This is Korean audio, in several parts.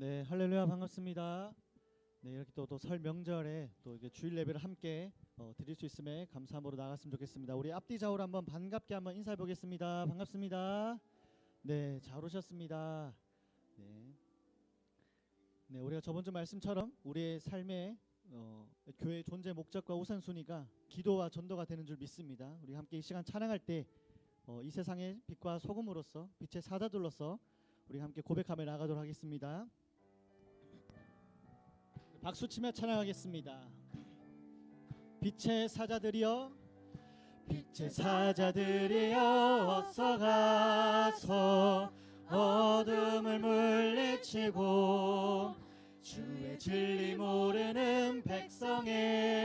네, 할렐루야 반갑습니다. 네, 이렇게 또 설 명절에 또 이게 주일 예배를 함께 드릴 수 있음에 감사함으로 나갔으면 좋겠습니다. 우리 앞뒤 좌우로 한번 반갑게 한번 인사해 보겠습니다. 반갑습니다. 네, 잘 오셨습니다. 네, 네, 우리가 저번 주 말씀처럼 우리의 삶의 교회의 존재 목적과 우선순위가 기도와 전도가 되는 줄 믿습니다. 우리 함께 이 시간 찬양할 때 이 세상의 빛과 소금으로서 빛의 사자들로서 우리 함께 고백하며 나가도록 하겠습니다. 박수 치며 찬양하겠습니다. 빛의 사자들이여, 빛의 사자들이여, 어서 가서 어둠을 물리치고 주의 진리 모르는 백성에게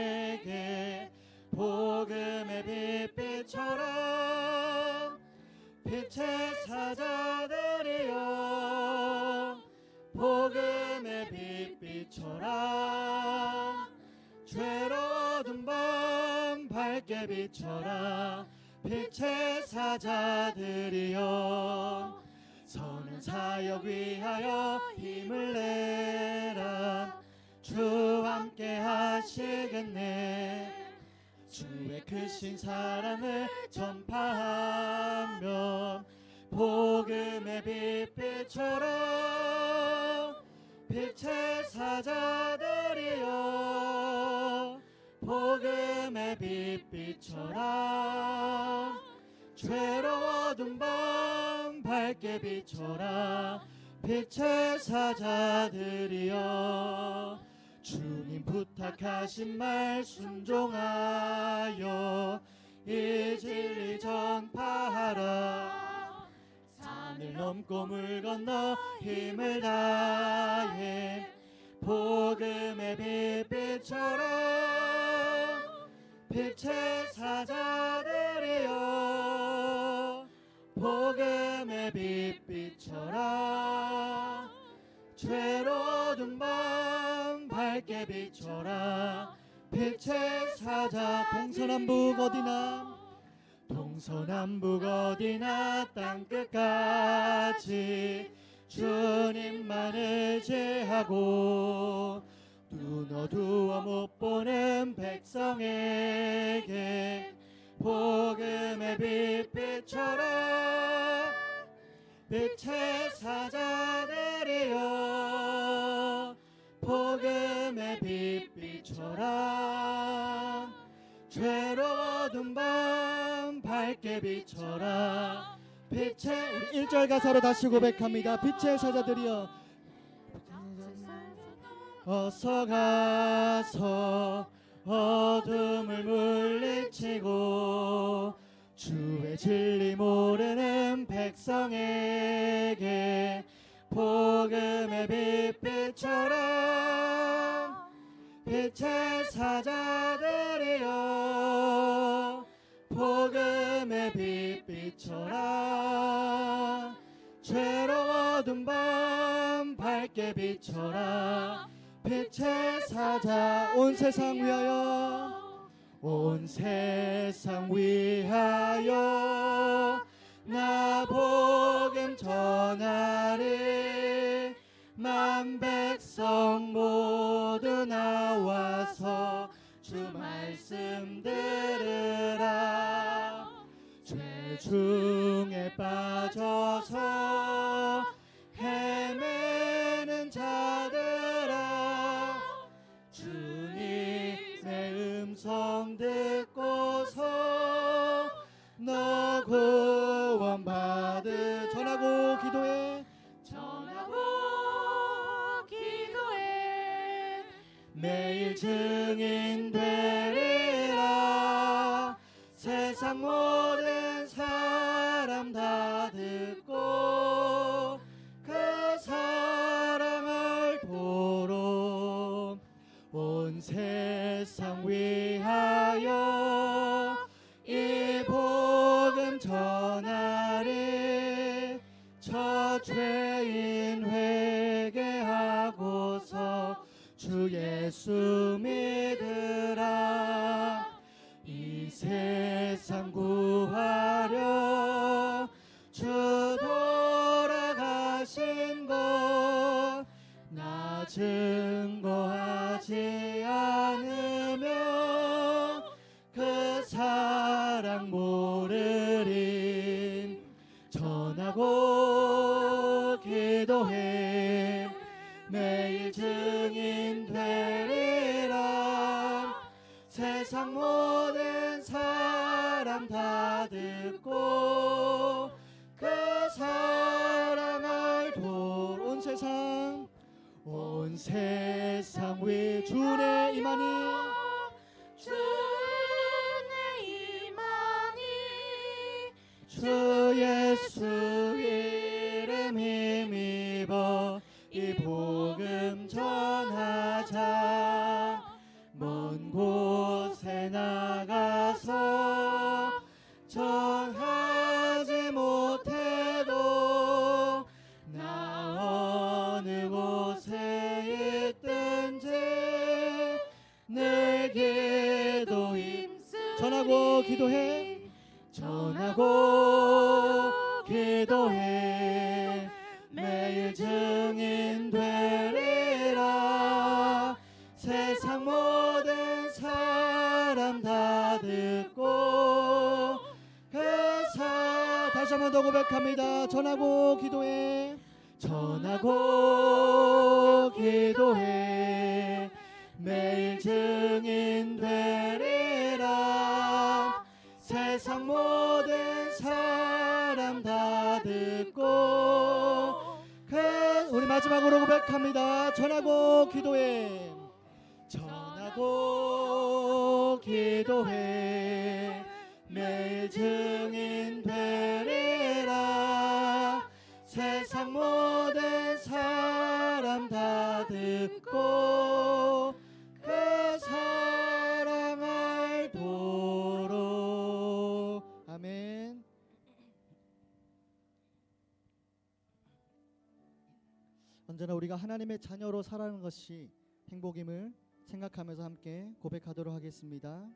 복음의 빛빛처럼, 빛의 사자들이여, 복음의 빛빛처럼, 죄로운 밤 밝게 비춰라. 빛의 사자들이여, 선한 사역 위하여 힘을 내라. 주 함께 하시겠네. 주의 크신 사랑을 전파하며 복음의 빛빛처럼, 빛의 사자들이여, 복음의 빛빛처럼, 죄로운 밤 밝게 비춰라. 빛의 사자들이여, 주님 부탁하신 말 순종하여 이 진리 전파하라. 산을 넘고 물 건너 힘을 다해 복음의 빛빛처럼, 빛의 사자들이여, 복음의 빛빛처럼, 죄로운 밤 밝게 비춰라. 빛의 사자, 동서남북 어디나, 동서남북 어디나 땅끝까지 주님만 의지하고 눈 어두워 못 보는 백성에게 복음의 빛빛처럼, 빛의 사자들이여, 복음의 빛빛처럼, 죄로운 밤 밝게 비춰라. 빛의, 우리 1절 가사로 다시 고백합니다. 빛의 사자들이여, 어서 가서 어둠을 물리치고 주의 진리 모르는 백성에게 복음의 빛빛처럼, 빛의 사자들이여, 복음의 빛빛처럼, 죄로운 밤 밝게 비춰라. 빛의 사자, 온 세상 위하여, 온 세상 위하여 나 복음 전하리. 만 백성 모두 나와서 주 말씀 들으라. 죄 중에 빠져서 헤매는 자들아, 주님의 음성 듣고서 너 구원받으. 전하고 기도해, 매일 증인 되리라. 세상 모든 사람 다 듣고 그 사랑을 보러 온 세상 위하여 이 복음 전하리. 저 죄인 회개하고서 주 예수 믿으라. 이 세상 구하려 주 돌아가신 것 증거하지 않으면 그 사랑 모르리. 전하고 기도해 매일 증인 되리라. 세상 모든 사람 다 듣고 그 사랑을 온 세상 위 주의 임하니 주 예수 이름 힘입어 이 복음 전하자. 먼 곳에 나가서 전하지 못해도 나 어느 곳에 있든지 늘 기도 전하고 기도해. 전하고 기도해 매일 증인 되리라. 세상 모든 사람 다 듣고 다시 한 번 더 고백합니다. 전하고 기도해. 전하고 기도해 매일 증인 되리라. 세상 모든 사람 다 듣고 우리 마지막으로 고백합니다. 전하고 기도해. 전하고 기도해 매일 증인 되리라. 세상 모든 사람 다 듣고 그 사랑 알도록. 아멘. 언제나 우리가 하나님의 자녀로 살아가는 것이 행복임을 생각하면서 함께 고백하도록 하겠습니다.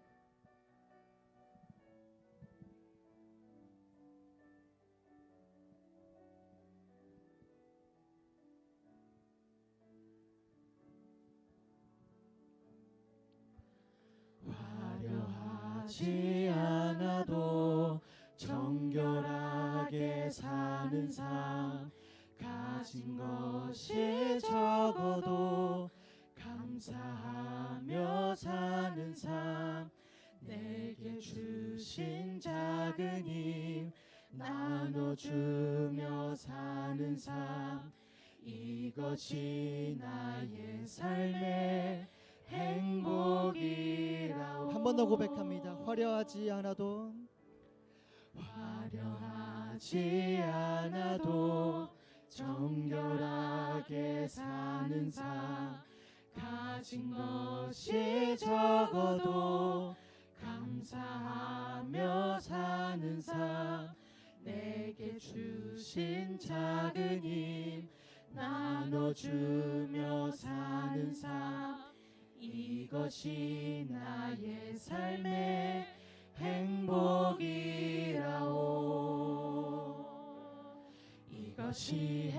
화려하지 않아도 정결하게 사는 삶, 가진 것이 적어도 감사하며 사는 삶, 내게 주신 작은 힘 나눠주며 사는 삶, 이것이 나의 삶의 행복이라오. 한 번 더 고백합니다. 화려하지 않아도 정결하게 사는 삶, 가진 것이 적어도 감사하며 사는 삶, 내게 주신 작은 힘 나눠주며 사는 삶, 이것이 나의 삶의 행복이라오. 이것이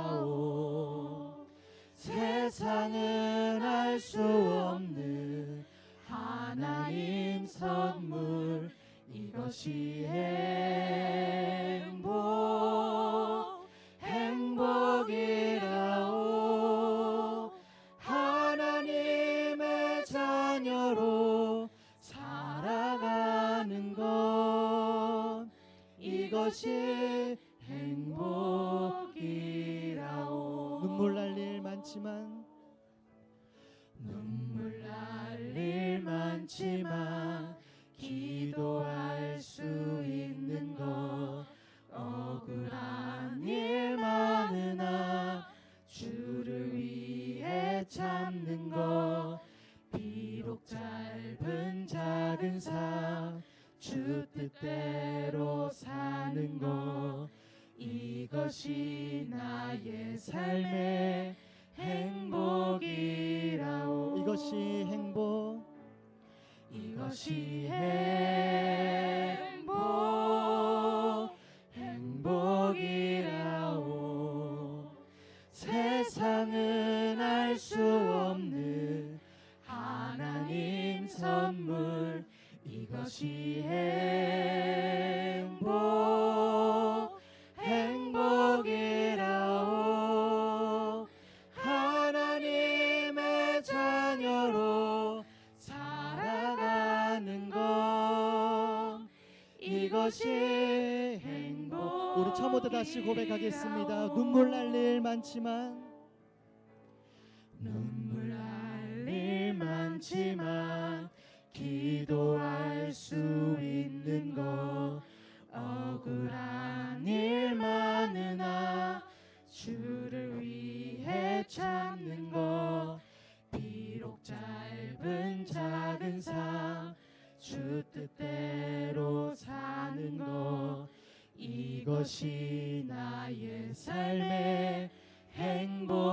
행복이라오. 세상은 알 수 없는 하나님 선물, 이것이 행복이라오. 하나님의 자녀로 살아가는 것, 이것이 행복이라오. 눈물 날 일 많지만 기도할 수 있는 것, 억울한 일 많으나 주를 위해 참는 것, 비록 짧은 작은 삶 주 뜻대로 사는 것, 이것이 나의 삶의 행복이라오. 이것이 행복 이것이 행복. 우리 처음부터 다시 고백하겠습니다. 눈물 날 일 많지만 눈물 날 일 많지만 기도할 수 있는 것, 억울한 일 많으나 주를 위해 참는 것, 비록 짧은 작은 삶 주 뜻대로 사는 것, 이것이 나의 삶의 행복이라오.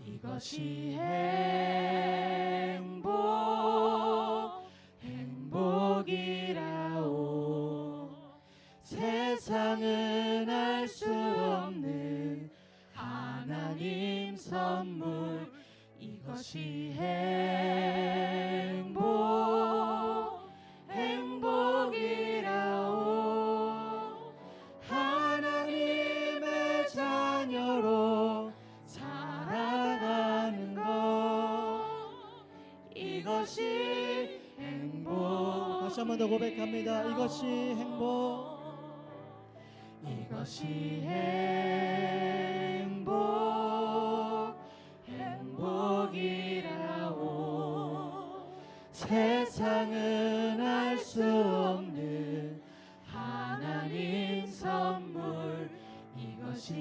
이것이 행복이라오. 세상은 알 수 없는 하나님 선물, 이것이 행복이라오. 하나님의 자녀로 살아가는 것, 이것이 행복. 다시 한 번 더 고백합니다. 이것이 이것이 행복이라오. 세상은 알 수 없는 하나님 선물, 이것이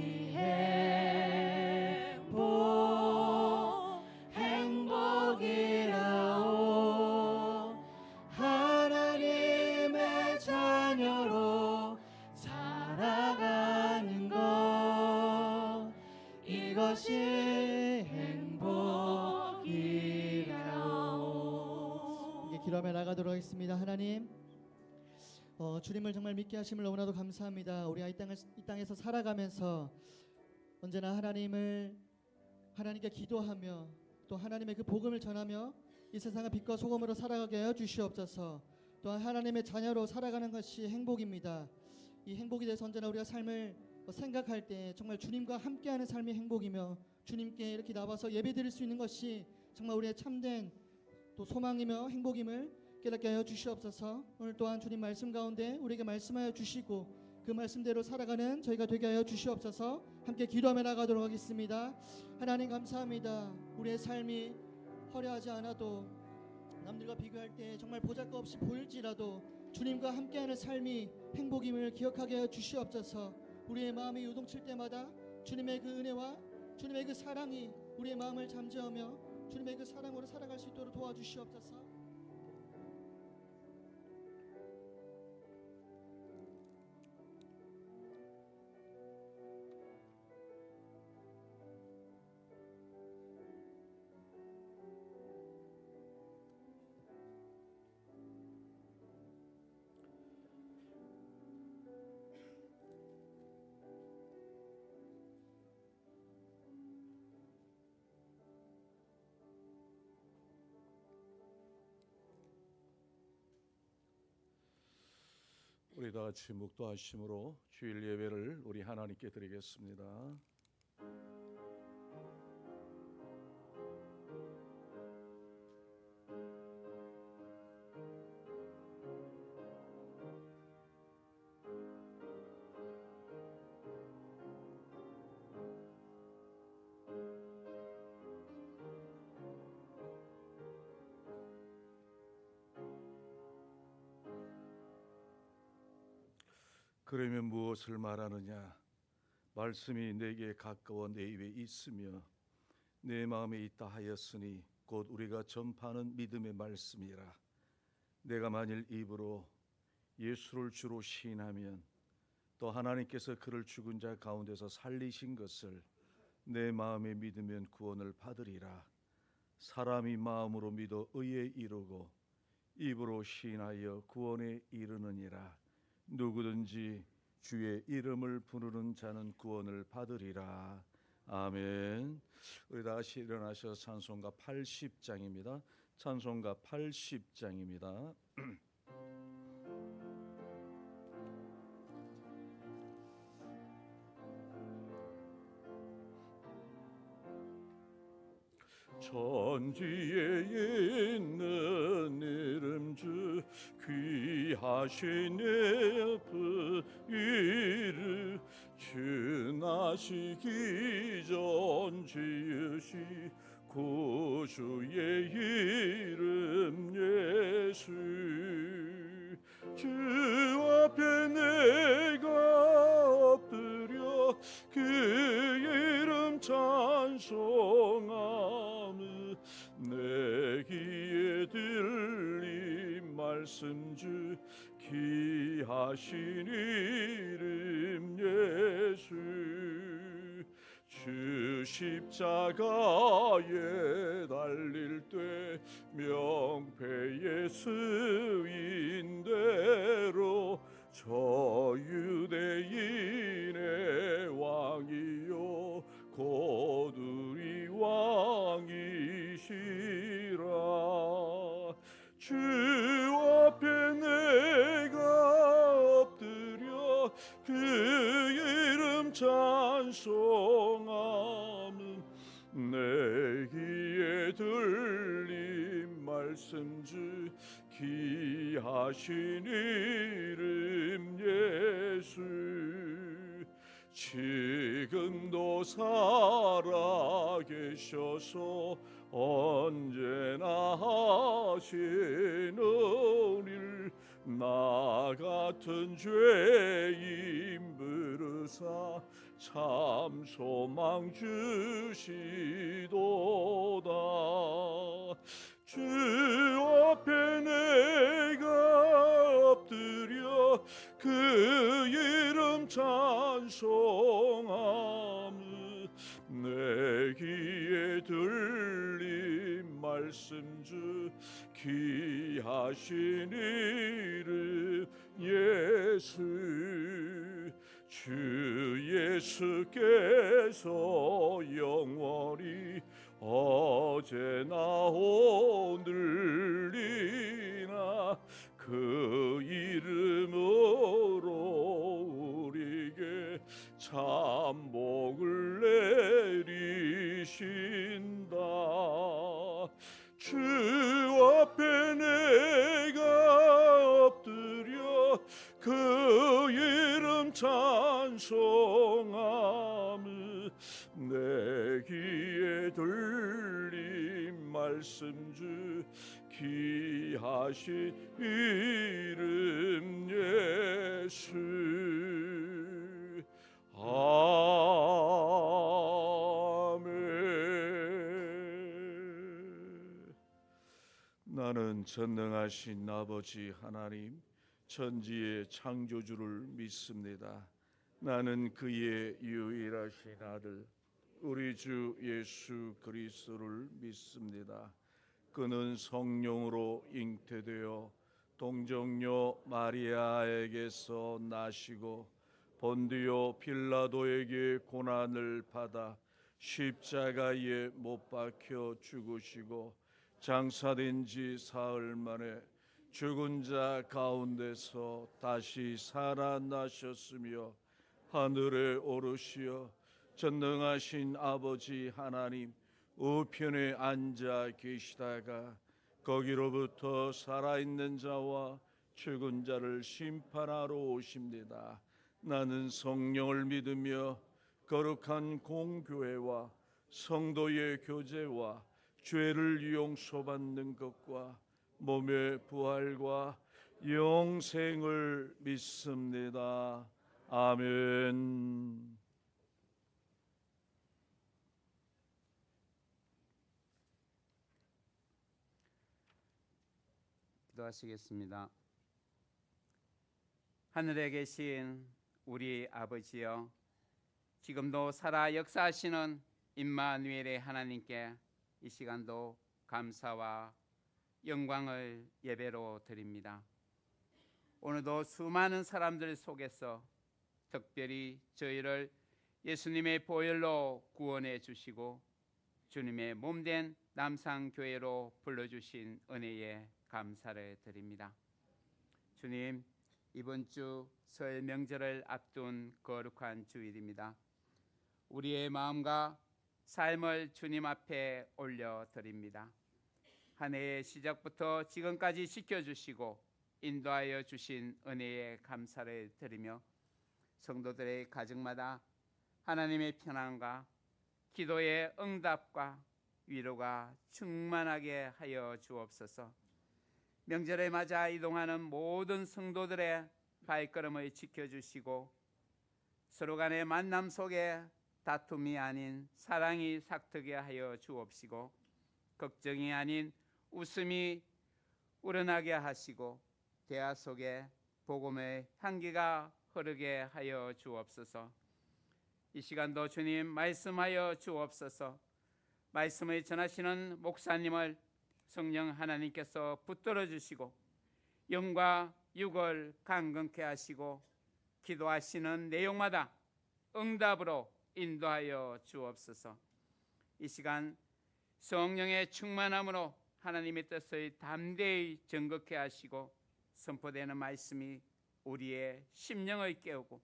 행복이라오. 하나님의 자녀로 살아가는 것, 이것이 행복이라오. 이제 기도하며 나가도록 하겠습니다. 하나님, 주님을 정말 믿게 하심을 너무나도 감사합니다. 우리 이 땅에서 살아가면서 언제나 하나님께 기도하며 또 하나님의 그 복음을 전하며 이 세상의 빛과 소금으로 살아가게 하여 주시옵소서. 또한 하나님의 자녀로 살아가는 것이 행복입니다. 이 행복에 대해서 언제나 우리가 삶을 생각할 때 정말 주님과 함께하는 삶이 행복이며, 주님께 이렇게 나와서 예배드릴 수 있는 것이 정말 우리의 참된 또 소망이며 행복임을 깨닫게 하여 주시옵소서. 오늘 또한 주님 말씀 가운데 우리에게 말씀하여 주시고 그 말씀대로 살아가는 저희가 되게 하여 주시옵소서. 함께 기도하며 나가도록 하겠습니다. 하나님 감사합니다. 우리의 삶이 화려하지 않아도 남들과 비교할 때 정말 보잘것없이 보일지라도 주님과 함께하는 삶이 행복임을 기억하게 하여 주시옵소서. 우리의 마음이 요동칠 때마다 주님의 그 은혜와 주님의 그 사랑이 우리의 마음을 잠재우며 주님의 그 사랑으로 살아갈 수 있도록 도와주시옵소서. 우리 다 같이 묵도하심으로 주일 예배를 우리 하나님께 드리겠습니다. 그러면 무엇을 말하느냐? 말씀이 내게 가까워 내 입에 있으며 내 마음에 있다 하였으니 곧 우리가 전파하는 믿음의 말씀이라. 내가 만일 입으로 예수를 주로 시인하면 또 하나님께서 그를 죽은 자 가운데서 살리신 것을 내 마음에 믿으면 구원을 받으리라. 사람이 마음으로 믿어 의에 이르고 입으로 시인하여 구원에 이르느니라. 누구든지 주의 이름을 부르는 자는 구원을 받으리라. 아멘. 우리 다시 일어나셔 찬송가 80장입니다. 찬송가 80장입니다. 천지에 있는 일 귀하신 예프 이르 주 나시기 전 지으시 구주의 이름 예수 주 앞에 내가 엎드려 그 이름 찬송함을 내 귀에 들린 말씀 주 귀하신 이름 예수 주 십자가에 달릴 때 명패의 쓰인대로 저 유대인의 왕이요 곧 우리 왕이시라 주 앞에 내가 엎드려 그 이름 찬송함은 내 귀에 들린 말씀 주 귀하신 이름 예수 지금도 살아계셔서 언제나 하시는 일 나 같은 죄인 부르사 참 소망 주시도다 주 앞에 내가 엎드려 그 이름 찬송함을 내 귀에 들린 말씀 주 귀하신 이름 예수 주 예수께서 영원히 어제나 오늘이나 그 이름으로 우리에게 참 복을 내리신다 주 앞에 내가 엎드려 그 이름 찬송함을 내 귀에 들린 말씀 주 귀하신 이름 예수 아멘 나는 전능하신 아버지 하나님 천지의 창조주를 믿습니다. 나는 그의 유일하신 아들 우리 주 예수 그리스도를 믿습니다. 그는 성령으로 잉태되어 동정녀 마리아에게서 나시고 본디오 빌라도에게 고난을 받아 십자가에 못 박혀 죽으시고 장사된 지 사흘 만에 죽은 자 가운데서 다시 살아나셨으며 하늘에 오르시어 전능하신 아버지 하나님 우편에 앉아 계시다가 거기로부터 살아있는 자와 죽은 자를 심판하러 오십니다. 나는 성령을 믿으며 거룩한 공교회와 성도의 교제와 죄를 용서받는 것과 몸의 부활과 영생을 믿습니다. 아멘. 기도하시겠습니다. 하늘에 계신 우리 아버지여, 지금도 살아 역사하시는 임마누엘의 하나님께 이 시간도 감사와 영광을 예배로 드립니다. 오늘도 수많은 사람들 속에서 특별히 저희를 예수님의 보혈로 구원해 주시고 주님의 몸된 남산교회로 불러주신 은혜에 감사를 드립니다. 주님, 이번 주 설 명절을 앞둔 거룩한 주일입니다. 우리의 마음과 삶을 주님 앞에 올려드립니다. 한 해의 시작부터 지금까지 지켜주시고 인도하여 주신 은혜에 감사를 드리며 성도들의 가정마다 하나님의 평안과 기도의 응답과 위로가 충만하게 하여 주옵소서. 명절에 맞아 이동하는 모든 성도들의 발걸음을 지켜주시고 서로 간의 만남 속에 다툼이 아닌 사랑이 싹트게 하여 주옵시고 걱정이 아닌 웃음이 우러나게 하시고 대화 속에 복음의 향기가 흐르게 하여 주옵소서. 이 시간도 주님 말씀하여 주옵소서. 말씀을 전하시는 목사님을 성령 하나님께서 붙들어 주시고 영과 육을 강건케 하시고 기도하시는 내용마다 응답으로 인도하여 주옵소서. 이 시간 성령의 충만함으로 하나님의 뜻을 담대히 정극케 하시고 선포되는 말씀이 우리의 심령을 깨우고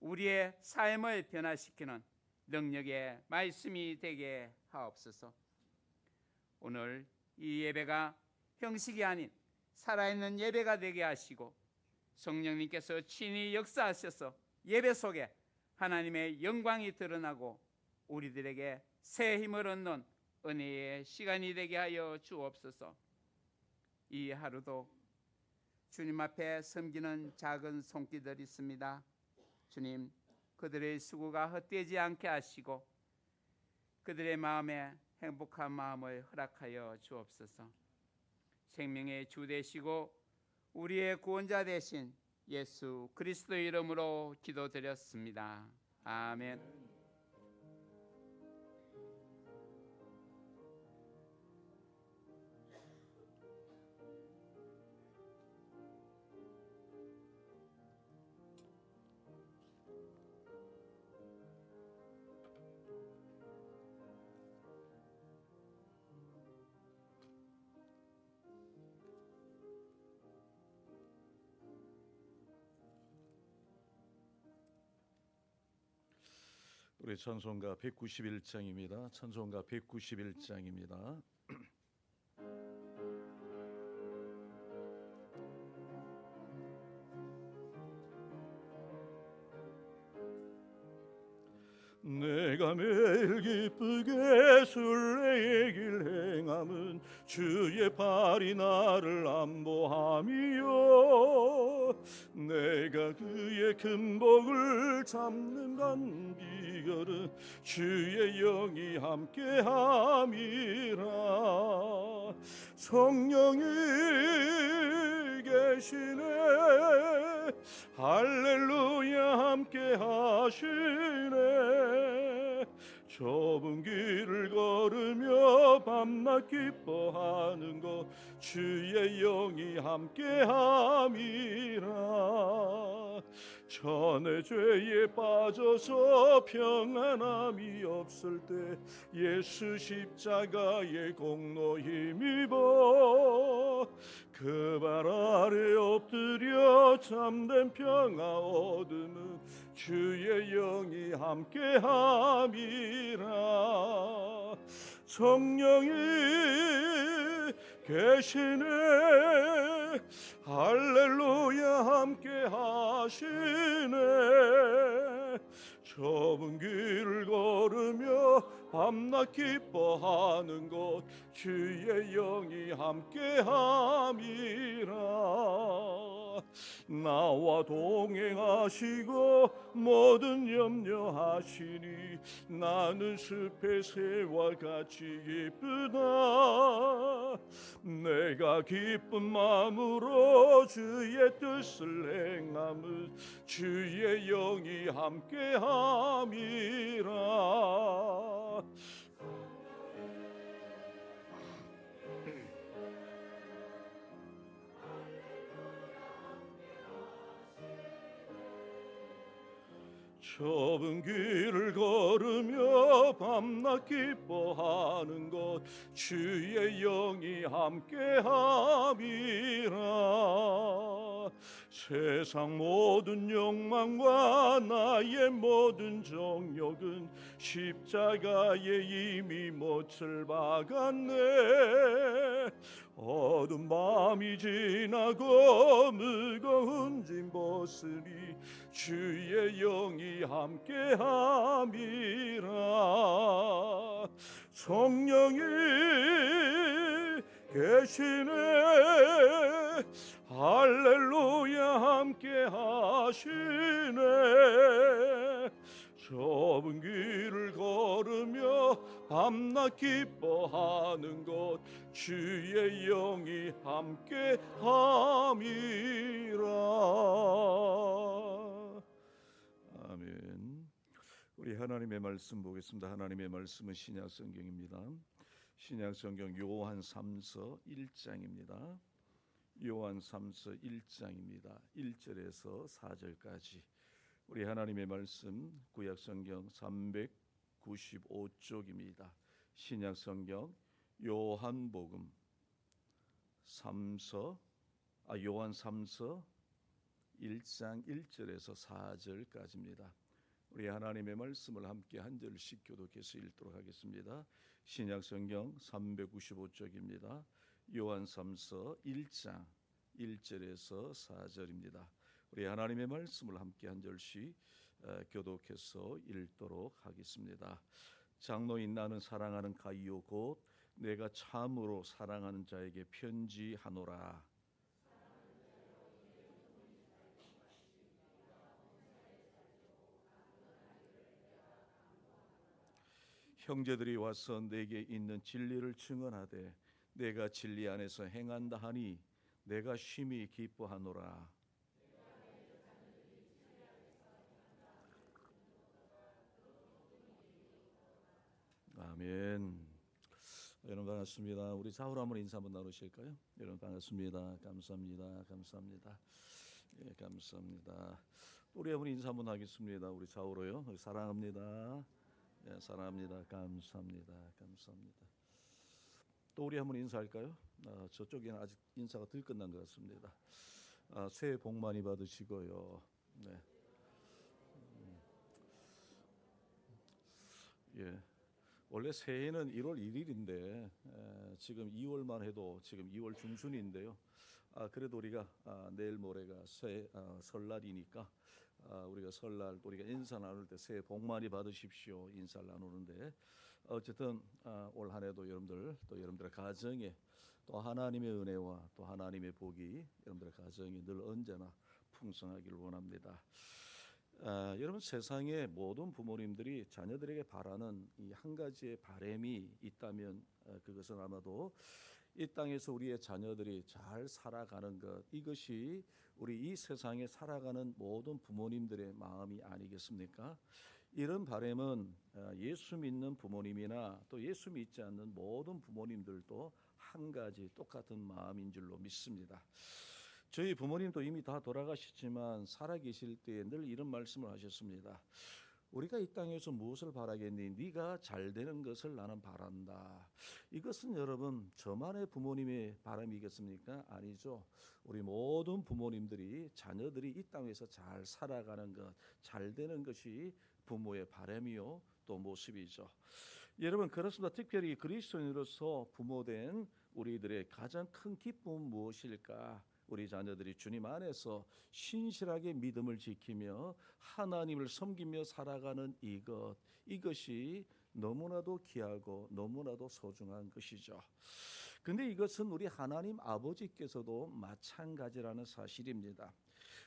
우리의 삶을 변화시키는 능력의 말씀이 되게 하옵소서. 오늘 이 예배가 형식이 아닌 살아있는 예배가 되게 하시고 성령님께서 친히 역사하셔서 예배 속에 하나님의 영광이 드러나고 우리들에게 새 힘을 얻는 은혜의 시간이 되게 하여 주옵소서. 이 하루도 주님 앞에 섬기는 작은 손길들이 있습니다. 주님, 그들의 수고가 헛되지 않게 하시고 그들의 마음에 행복한 마음을 허락하여 주옵소서. 생명의 주 되시고 우리의 구원자 되신 예수 그리스도의 이름으로 기도드렸습니다. 아멘. 우리 찬송가 191장입니다. 찬송가 191장입니다. 내가 매일 기쁘게 순례의 길 행함은 주의 팔이 나를 안보함이요 내가 그의 큰 복을 잡는 간 비결은 주의 영이 함께함이라 성령이 계시네 할렐루야 함께 하시네 좁은 길을 걸으며 밤낮 기뻐하는 것 주의 영이 함께함이라 전에 죄에 빠져서 평안함이 없을 때 예수 십자가의 공로 힘입어 그 발 아래 엎드려 참된 평화 얻음은 주의 영이 함께함이라 성령이 계시네 할렐루야 함께 하시네 좁은 길을 걸으며 밤낮 기뻐하는 것 주의 영이 함께함이라 나와 동행하시고 모든 염려하시니 나는 숲의 새와 같이 기쁘다 내가 기쁜 마음으로 주의 뜻을 행함은 주의 영이 함께함이라 좁은 길을 걸으며 밤낮 기뻐하는 것 주의 영이 함께함이라 세상 모든 욕망과 나의 모든 정욕은 십자가에 이미 못을 박았네. 어두운 밤이 지나고 무거운 짐 벗으니 주의 영이 함께함이라. 성령이 계시네. 할렐루야 함께 하시네. 좁은 길을 걸으며 밤낮 기뻐하는 것 주의 영이 함께 함이라. 아멘. 우리 하나님의 말씀 보겠습니다. 하나님의 말씀은 신약 성경입니다. 신약 성경 요한 3서 1장입니다. 요한 3서 1장입니다. 1절에서 4절까지 우리 하나님의 말씀 구약 성경 395쪽입니다. 신약 성경 요한복음 요한 3서 1장 1절에서 4절까지입니다. 우리 하나님의 말씀을 함께 한 절씩 교독해서 읽도록 하겠습니다. 신약 성경 395쪽입니다. 요한 3서 1장 1절에서 4절입니다. 우리 하나님의 말씀을 함께 한 절씩 교독해서 읽도록 하겠습니다. 장로인 나는 사랑하는 가이오 곧 내가 참으로 사랑하는 자에게 편지하노라. 형제들이 와서 내게 있는 진리를 증언하되 내가 진리 안에서 행한다 하니 내가 심히 기뻐하노라. 아멘. 여러분 반갑습니다. 우리 좌우로 한번 인사 한번 나누실까요? 여러분 반갑습니다. 감사합니다. 감사합니다. 예, 감사합니다. 우리 한번 인사 한번 하겠습니다. 우리 좌우로요. 사랑합니다. 예, 사랑합니다. 감사합니다. 감사합니다. 또 우리 한번 인사할까요? 저쪽에는 아직 인사가 덜 끝난 것 같습니다. 새해 복 많이 받으시고요. 네. 예. 원래 새해는 1월 1일인데 지금 2월만 해도 지금 2월 중순인데요. 그래도 우리가 내일 모레가 설날이니까 우리가 설날 우리가 인사 나눌 때 새해 복 많이 받으십시오 인사를 나누는데 어쨌든 올 한해도 여러분들의 가정에 또 하나님의 은혜와 또 하나님의 복이 여러분들의 가정에 늘 언제나 풍성하기를 원합니다. 여러분 세상의 모든 부모님들이 자녀들에게 바라는 이 한 가지의 바람이 있다면 그것은 아마도 이 땅에서 우리의 자녀들이 잘 살아가는 것, 이것이 우리 이 세상에 살아가는 모든 부모님들의 마음이 아니겠습니까? 이런 바람은 예수 믿는 부모님이나 또 예수 믿지 않는 모든 부모님들도 한 가지 똑같은 마음인 줄로 믿습니다. 저희 부모님도 이미 다 돌아가셨지만 살아계실 때 늘 이런 말씀을 하셨습니다. 우리가 이 땅에서 무엇을 바라겠니? 네가 잘 되는 것을 나는 바란다. 이것은 여러분 저만의 부모님의 바람이겠습니까? 아니죠. 우리 모든 부모님들이 자녀들이 이 땅에서 잘 살아가는 것, 잘 되는 것이 부모의 바람이요 또 모습이죠. 여러분 그렇습니다. 특별히 그리스도인으로서 부모된 우리들의 가장 큰 기쁨은 무엇일까? 우리 자녀들이 주님 안에서 신실하게 믿음을 지키며 하나님을 섬기며 살아가는 이것이 너무나도 귀하고 너무나도 소중한 것이죠. 근데 이것은 우리 하나님 아버지께서도 마찬가지라는 사실입니다.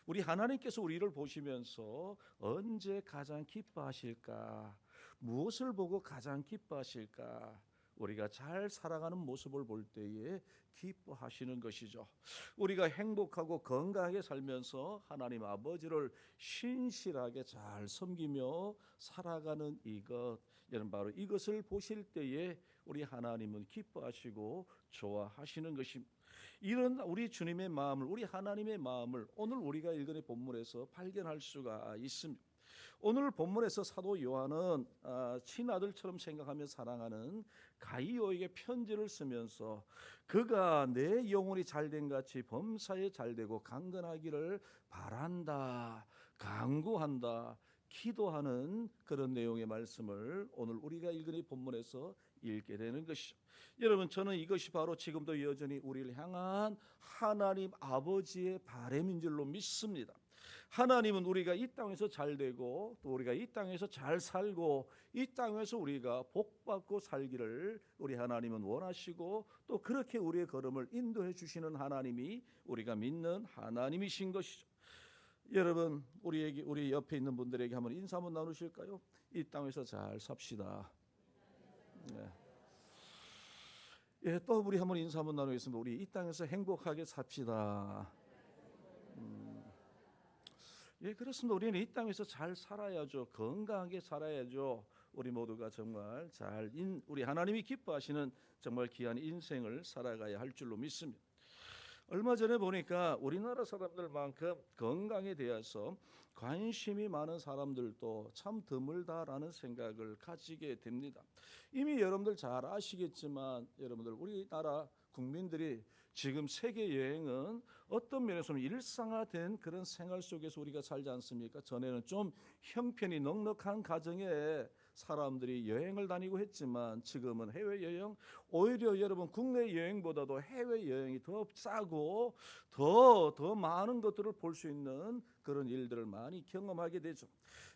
우리 하나님께서 우리를 보시면서 언제 가장 기뻐하실까? 무엇을 보고 가장 기뻐하실까? 우리가 잘 살아가는 모습을 볼 때에 기뻐하시는 것이죠. 우리가 행복하고 건강하게 살면서 하나님 아버지를 신실하게 잘 섬기며 살아가는 이것, 여러분 바로 이것을 보실 때에 우리 하나님은 기뻐하시고 좋아하시는 것입니다. 이런 우리 주님의 마음을, 우리 하나님의 마음을 오늘 우리가 읽은 본문에서 발견할 수가 있습니다. 오늘 본문에서 사도 요한은 친아들처럼 생각하며 사랑하는 가이오에게 편지를 쓰면서 그가 내 영혼이 잘된 같이 범사에 잘되고 강건하기를 바란다, 간구한다, 기도하는 그런 내용의 말씀을 오늘 우리가 읽은 이 본문에서 읽게 되는 것이죠. 여러분, 저는 이것이 바로 지금도 여전히 우리를 향한 하나님 아버지의 바람인 줄로 믿습니다. 하나님은 우리가 이 땅에서 잘 되고 또 우리가 이 땅에서 잘 살고 이 땅에서 우리가 복받고 살기를 우리 하나님은 원하시고 또 그렇게 우리의 걸음을 인도해 주시는 하나님이 우리가 믿는 하나님이신 것이죠. 여러분, 우리 옆에 있는 분들에게 한번 인사 한번 나누실까요? 이 땅에서 잘 삽시다. 네. 예, 또 우리 한번 인사 한번 나누겠습니다. 우리 이 땅에서 행복하게 삽시다. 예, 그렇습니다. 우리는 이 땅에서 잘 살아야죠. 건강하게 살아야죠. 우리 모두가 정말 우리 하나님이 기뻐하시는 정말 귀한 인생을 살아가야 할 줄로 믿습니다. 얼마 전에 보니까 우리나라 사람들만큼 건강에 대해서 관심이 많은 사람들도 참 드물다라는 생각을 가지게 됩니다. 이미 여러분들 잘 아시겠지만 여러분들 우리나라 국민들이 지금 세계 여행은 어떤 면에서는 일상화된 그런 생활 속에서 우리가 살지 않습니까? 전에는 좀 형편이 넉넉한 가정에 사람들이 여행을 다니고 했지만 지금은 해외여행, 오히려 여러분 국내 여행보다도 해외여행이 더 싸고 더 많은 것들을 볼 수 있는 그런 일들을 많이 경험하게 되죠.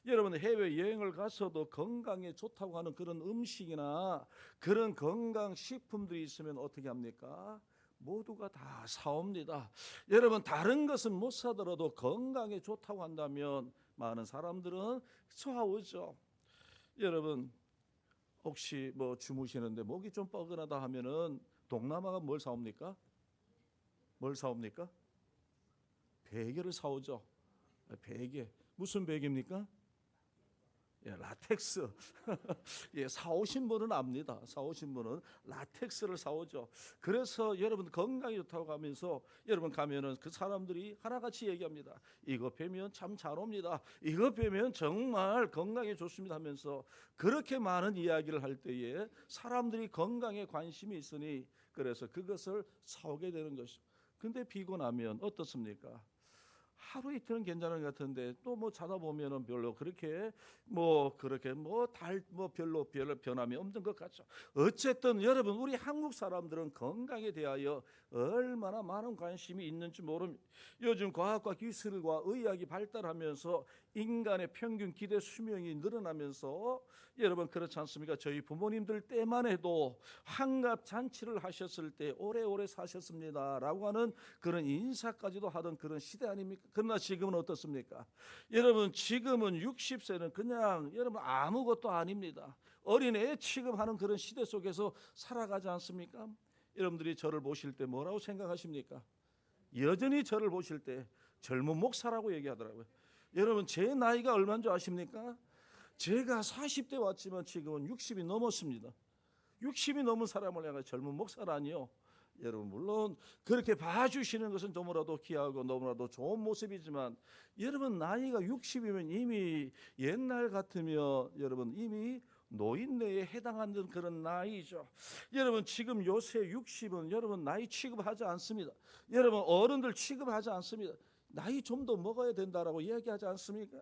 여러분, 해외여행을 가서도 건강에 좋다고 하는 그런 음식이나 그런 건강식품들이 있으면 어떻게 합니까? 모두가 다 사옵니다. 여러분, 다른 것은 못 사더라도 건강에 좋다고 한다면 많은 사람들은 사오죠. 여러분, 혹시 뭐 주무시는데 목이 좀 뻐근하다 하면은 동남아가 뭘 사옵니까? 뭘 사옵니까? 베개를 사오죠. 베개. 무슨 베개입니까? 예, 라텍스. 예, 사오신 분은 압니다. 사오신 분은 라텍스를 사오죠. 그래서 여러분 건강이 좋다고 하면서 여러분 가면은 그 사람들이 하나같이 얘기합니다. 이거 빼면 참 잘 옵니다. 이거 빼면 정말 건강에 좋습니다 하면서 그렇게 많은 이야기를 할 때에 사람들이 건강에 관심이 있으니 그래서 그것을 사오게 되는 것이죠. 근데 피곤하면 어떻습니까? 하루 이틀은 괜찮은 것 같은데 또 뭐 자다 보면은 별로 그렇게 별로 변함이 없는 것 같죠. 어쨌든 여러분, 우리 한국 사람들은 건강에 대하여 얼마나 많은 관심이 있는지 모릅니다. 요즘 과학과 기술과 의학이 발달하면서 인간의 평균 기대 수명이 늘어나면서 여러분 그렇지 않습니까? 저희 부모님들 때만 해도 환갑 잔치를 하셨을 때 오래오래 사셨습니다라고 하는 그런 인사까지도 하던 그런 시대 아닙니까? 그러나 지금은 어떻습니까? 여러분, 지금은 60세는 그냥 여러분 아무것도 아닙니다. 어린애 취급하는 그런 시대 속에서 살아가지 않습니까? 여러분들이 저를 보실 때 뭐라고 생각하십니까? 여전히 저를 보실 때 젊은 목사라고 얘기하더라고요. 여러분, 제 나이가 얼마인 줄 아십니까? 제가 40대 왔지만 지금은 60이 넘었습니다. 60이 넘은 사람을 향해 젊은 목사라니요. 여러분, 물론 그렇게 봐주시는 것은 너무나도 귀하고 너무나도 좋은 모습이지만 여러분 나이가 60이면 이미 옛날 같으면 여러분 이미 노인네에 해당하는 그런 나이죠. 여러분, 지금 요새 60은 여러분 나이 취급하지 않습니다. 여러분, 어른들 취급하지 않습니다. 나이 좀 더 먹어야 된다라고 이야기하지 않습니까?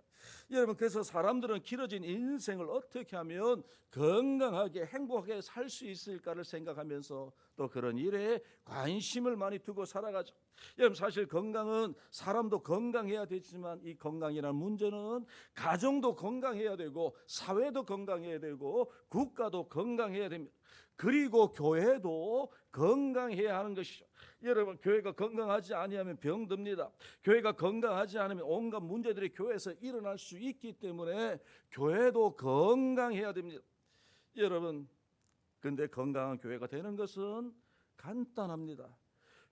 여러분, 그래서 사람들은 길어진 인생을 어떻게 하면 건강하게 행복하게 살 수 있을까를 생각하면서 또 그런 일에 관심을 많이 두고 살아가죠. 여러분, 사실 건강은 사람도 건강해야 되지만 이 건강이라는 문제는 가정도 건강해야 되고 사회도 건강해야 되고 국가도 건강해야 됩니다. 그리고 교회도 건강해야 하는 것이죠. 여러분, 교회가 건강하지 아니하면 병듭니다. 교회가 건강하지 않으면 온갖 문제들이 교회에서 일어날 수 있기 때문에 교회도 건강해야 됩니다. 여러분, 근데 건강한 교회가 되는 것은 간단합니다.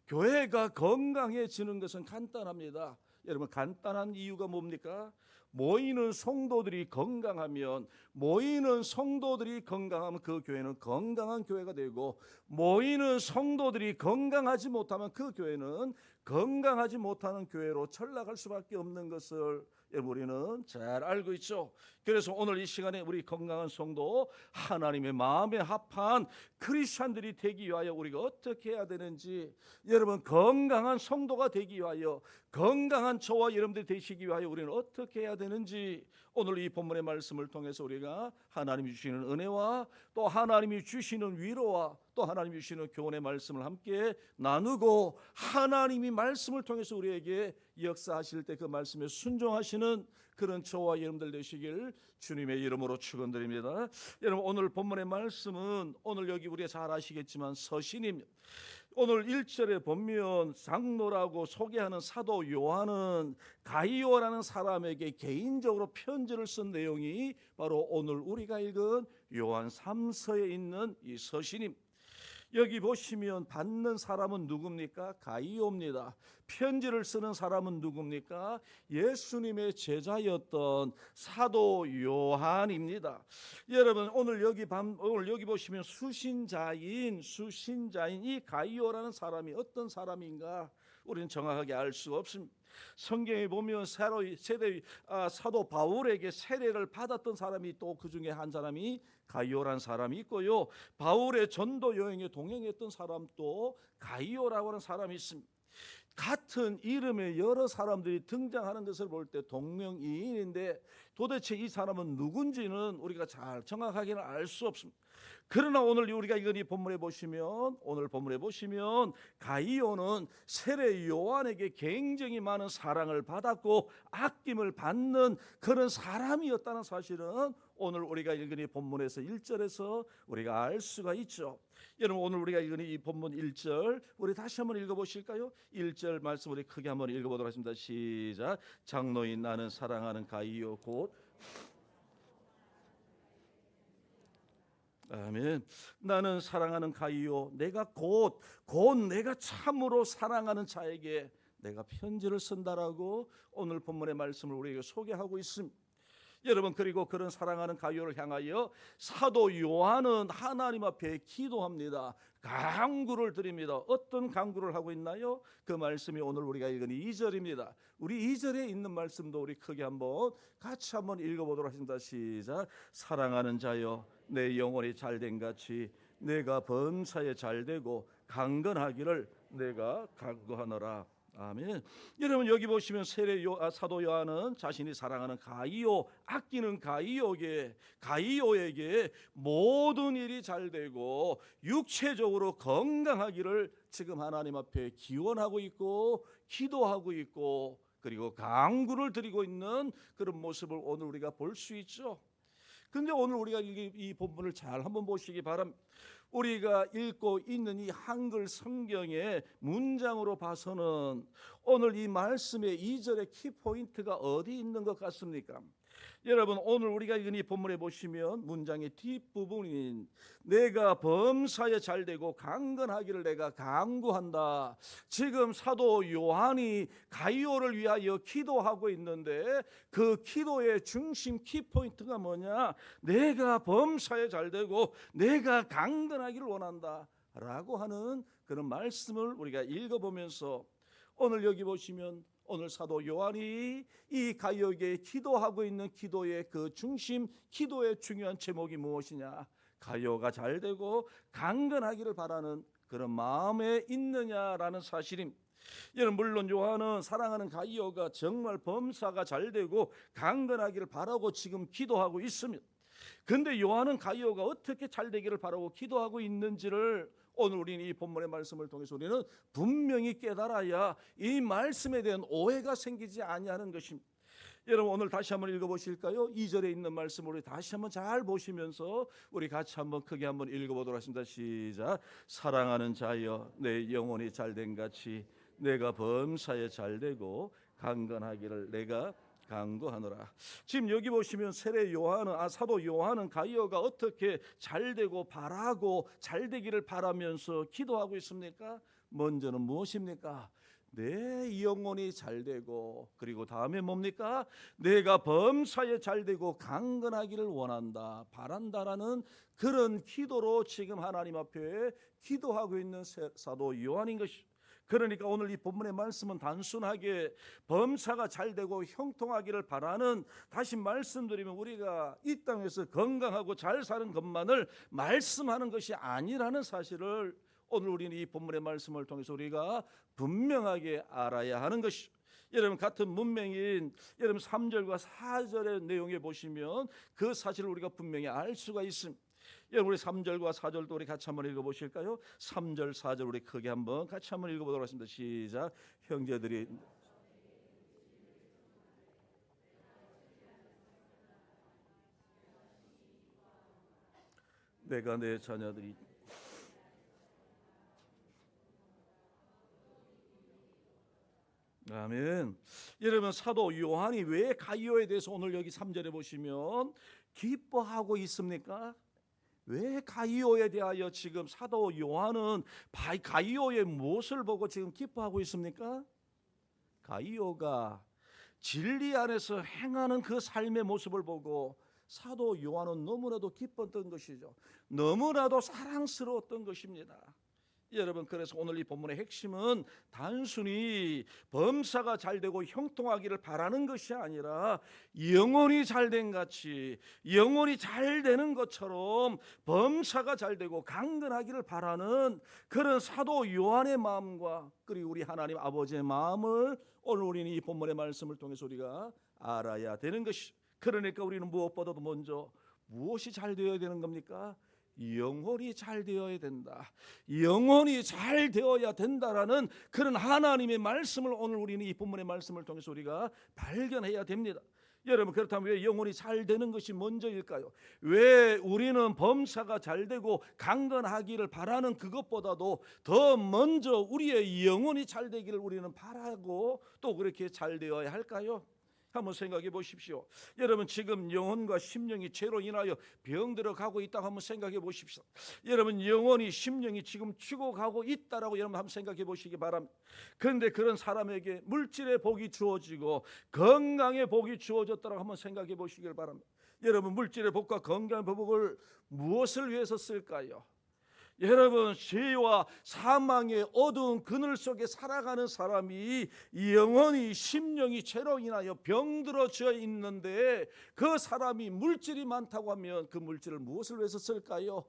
교회가 건강해지는 것은 간단합니다. 여러분, 간단한 이유가 뭡니까? 모이는 성도들이 건강하면 그 교회는 건강한 교회가 되고 모이는 성도들이 건강하지 못하면 그 교회는 건강하지 못하는 교회로 전락할 수밖에 없는 것을 우리는 잘 알고 있죠. 그래서 오늘 이 시간에 우리 건강한 성도, 하나님의 마음에 합한 크리스찬들이 되기 위하여 우리가 어떻게 해야 되는지, 여러분 건강한 성도가 되기 위하여, 건강한 저와 여러분들이 되시기 위하여 우리는 어떻게 해야 되는지, 오늘 이 본문의 말씀을 통해서 우리가 하나님이 주시는 은혜와 또 하나님이 주시는 위로와 또 하나님이 주시는 교훈의 말씀을 함께 나누고, 하나님이 말씀을 통해서 우리에게 역사하실 때 그 말씀에 순종하시는 그런 저와 여러분들 되시길 주님의 이름으로 축원드립니다. 여러분, 오늘 본문의 말씀은 오늘 여기 우리가 잘 아시겠지만 서신입니다. 오늘 1절에 보면 장로라고 소개하는 사도 요한은 가이오라는 사람에게 개인적으로 편지를 쓴 내용이 바로 오늘 우리가 읽은 요한 3서에 있는 이 서신입니다. 여기 보시면 받는 사람은 누굽니까? 가이오입니다. 편지를 쓰는 사람은 누굽니까? 예수님의 제자였던 사도 요한입니다. 여러분, 오늘 여기 보시면 수신자인 이 가이오라는 사람이 어떤 사람인가 우리는 정확하게 알 수 없습니다. 성경에 보면 사도 바울에게 세례를 받았던 사람이 또 그 중에 한 사람이 가이오라는 사람이 있고요, 바울의 전도 여행에 동행했던 사람도 가이오라고 하는 사람이 있습니다. 같은 이름의 여러 사람들이 등장하는 것을 볼 때 동명이인인데 도대체 이 사람은 누군지는 우리가 잘 정확하게는 알 수 없습니다. 그러나 오늘 우리가 이 본문에 보시면 가이오는 세례 요한에게 굉장히 많은 사랑을 받았고 아낌을 받는 그런 사람이었다는 사실은 오늘 우리가 읽은 이 본문에서 1절에서 우리가 알 수가 있죠. 여러분, 오늘 우리가 읽은 이 본문 1절 우리 다시 한번 읽어보실까요? 1절 말씀 우리 크게 한번 읽어보도록 하겠습니다. 시작. 장로인 나는 사랑하는 가이오 곧 아멘. 나는 사랑하는 가이오, 내가 곧 내가 참으로 사랑하는 자에게 내가 편지를 쓴다라고 오늘 본문의 말씀을 우리에게 소개하고 있습니다. 여러분, 그리고 그런 사랑하는 가이오를 향하여 사도 요한은 하나님 앞에 기도합니다. 간구를 드립니다. 어떤 간구를 하고 있나요? 그 말씀이 오늘 우리가 읽은 2절입니다. 우리 2절에 있는 말씀도 우리 크게 같이 한번 읽어보도록 하겠습니다. 시작. 사랑하는 자여, 내 영혼이 잘된 같이 내가 범사에 잘되고 강건하기를 내가 간구하노라. 아멘. 여러분, 여기 보시면 사도 요한은 자신이 사랑하는 가이오, 아끼는 가이오에게 모든 일이 잘되고 육체적으로 건강하기를 지금 하나님 앞에 기원하고 있고 기도하고 있고 그리고 간구를 드리고 있는 그런 모습을 오늘 우리가 볼 수 있죠. 근데 오늘 우리가 이 본문을 잘 한번 보시기 바랍니다. 우리가 읽고 있는 이 한글 성경의 문장으로 봐서는 오늘 이 말씀의 2절의 키포인트가 어디 있는 것 같습니까? 여러분, 오늘 우리가 읽은 이 본문에 보시면 문장의 뒷부분인 내가 범사에 잘되고 강건하기를 내가 간구한다. 지금 사도 요한이 가이오를 위하여 기도하고 있는데 그 기도의 중심 키포인트가 뭐냐? 내가 범사에 잘되고 내가 강건하기를 원한다 라고 하는 그런 말씀을 우리가 읽어보면서 오늘 여기 보시면 오늘 사도 요한이 이 가이오에게 기도하고 있는 기도의 그 중심, 기도의 중요한 제목이 무엇이냐? 가이오가 잘되고 강건하기를 바라는 그런 마음에 있느냐라는 사실입니다. 여러분, 물론 요한은 사랑하는 가이오가 정말 범사가 잘되고 강건하기를 바라고 지금 기도하고 있습니다. 그런데 요한은 가이오가 어떻게 잘되기를 바라고 기도하고 있는지를 오늘 우리는 이 본문의 말씀을 통해서 우리는 분명히 깨달아야 이 말씀에 대한 오해가 생기지 아니하는 것입니다. 여러분, 오늘 다시 한번 읽어보실까요? 2절에 있는 말씀을 우리 다시 한번 잘 보시면서 우리 같이 한번 크게 한번 읽어보도록 하겠습니다. 시작. 사랑하는 자여, 내 영혼이 잘된 같이 내가 범사에 잘되고 강건하기를 내가 간구하노라. 지금 여기 보시면 사도 요한은 가이오가 어떻게 잘되고 바라고 잘되기를 바라면서 기도하고 있습니까? 먼저는 무엇입니까? 내 영혼이 잘되고 그리고 다음에 뭡니까? 내가 범사에 잘되고 강건하기를 원한다, 바란다라는 그런 기도로 지금 하나님 앞에 기도하고 있는 사도 요한인 것이. 그러니까 오늘 이 본문의 말씀은 단순하게 범사가 잘 되고 형통하기를 바라는, 다시 말씀드리면 우리가 이 땅에서 건강하고 잘 사는 것만을 말씀하는 것이 아니라는 사실을 오늘 우리는 이 본문의 말씀을 통해서 우리가 분명하게 알아야 하는 것이죠. 여러분, 같은 문맥인 여러분 3절과 4절의 내용에 보시면 그 사실을 우리가 분명히 알 수가 있습니다. 여러분, 우리 3절과 4절도 우리 같이 한번 읽어보실까요? 3절 4절 우리 크게 한번 같이 한번 읽어보도록 하겠습니다. 시작. 형제들이 내가 내 자녀들이 아멘. 여러분, 사도 요한이 왜 가이오에 대해서 오늘 여기 3절에 보시면 기뻐하고 있습니까? 왜 가이오에 대하여 지금 사도 요한은 가이오의 무엇을 보고 지금 기뻐하고 있습니까? 가이오가 진리 안에서 행하는 그 삶의 모습을 보고 사도 요한은 너무나도 기뻤던 것이죠. 너무나도 사랑스러웠던 것입니다. 여러분, 그래서 오늘 이 본문의 핵심은 단순히 범사가 잘 되고 형통하기를 바라는 것이 아니라 영혼이 잘된 같이, 영혼이 잘 되는 것처럼 범사가 잘 되고 강건하기를 바라는 그런 사도 요한의 마음과 그리고 우리 하나님 아버지의 마음을 오늘 우리는 이 본문의 말씀을 통해서 우리가 알아야 되는 것이. 그러니까 우리는 무엇보다도 먼저 무엇이 잘 되어야 되는 겁니까? 영혼이 잘 되어야 된다. 영혼이 잘 되어야 된다라는 그런 하나님의 말씀을 오늘 우리는 이 본문의 말씀을 통해서 우리가 발견해야 됩니다. 여러분, 그렇다면 왜 영혼이 잘 되는 것이 먼저일까요? 왜 우리는 범사가 잘 되고 강건하기를 바라는 그것보다도 더 먼저 우리의 영혼이 잘 되기를 우리는 바라고 또 그렇게 잘 되어야 할까요? 한번 생각해 보십시오. 여러분, 지금 영혼과 심령이 죄로 인하여 병들어 가고 있다고 한번 생각해 보십시오. 여러분, 영혼이 심령이 지금 죽어가고 있다라고 여러분 한번 생각해 보시기 바랍니다. 그런데 그런 사람에게 물질의 복이 주어지고 건강의 복이 주어졌다라고 한번 생각해 보시길 바랍니다. 여러분, 물질의 복과 건강의 복을 무엇을 위해서 쓸까요? 여러분, 죄와 사망의 어두운 그늘 속에 살아가는 사람이 영혼이 심령이 죄로 인하여 병들어져 있는데 그 사람이 물질이 많다고 하면 그 물질을 무엇을 위해서 쓸까요?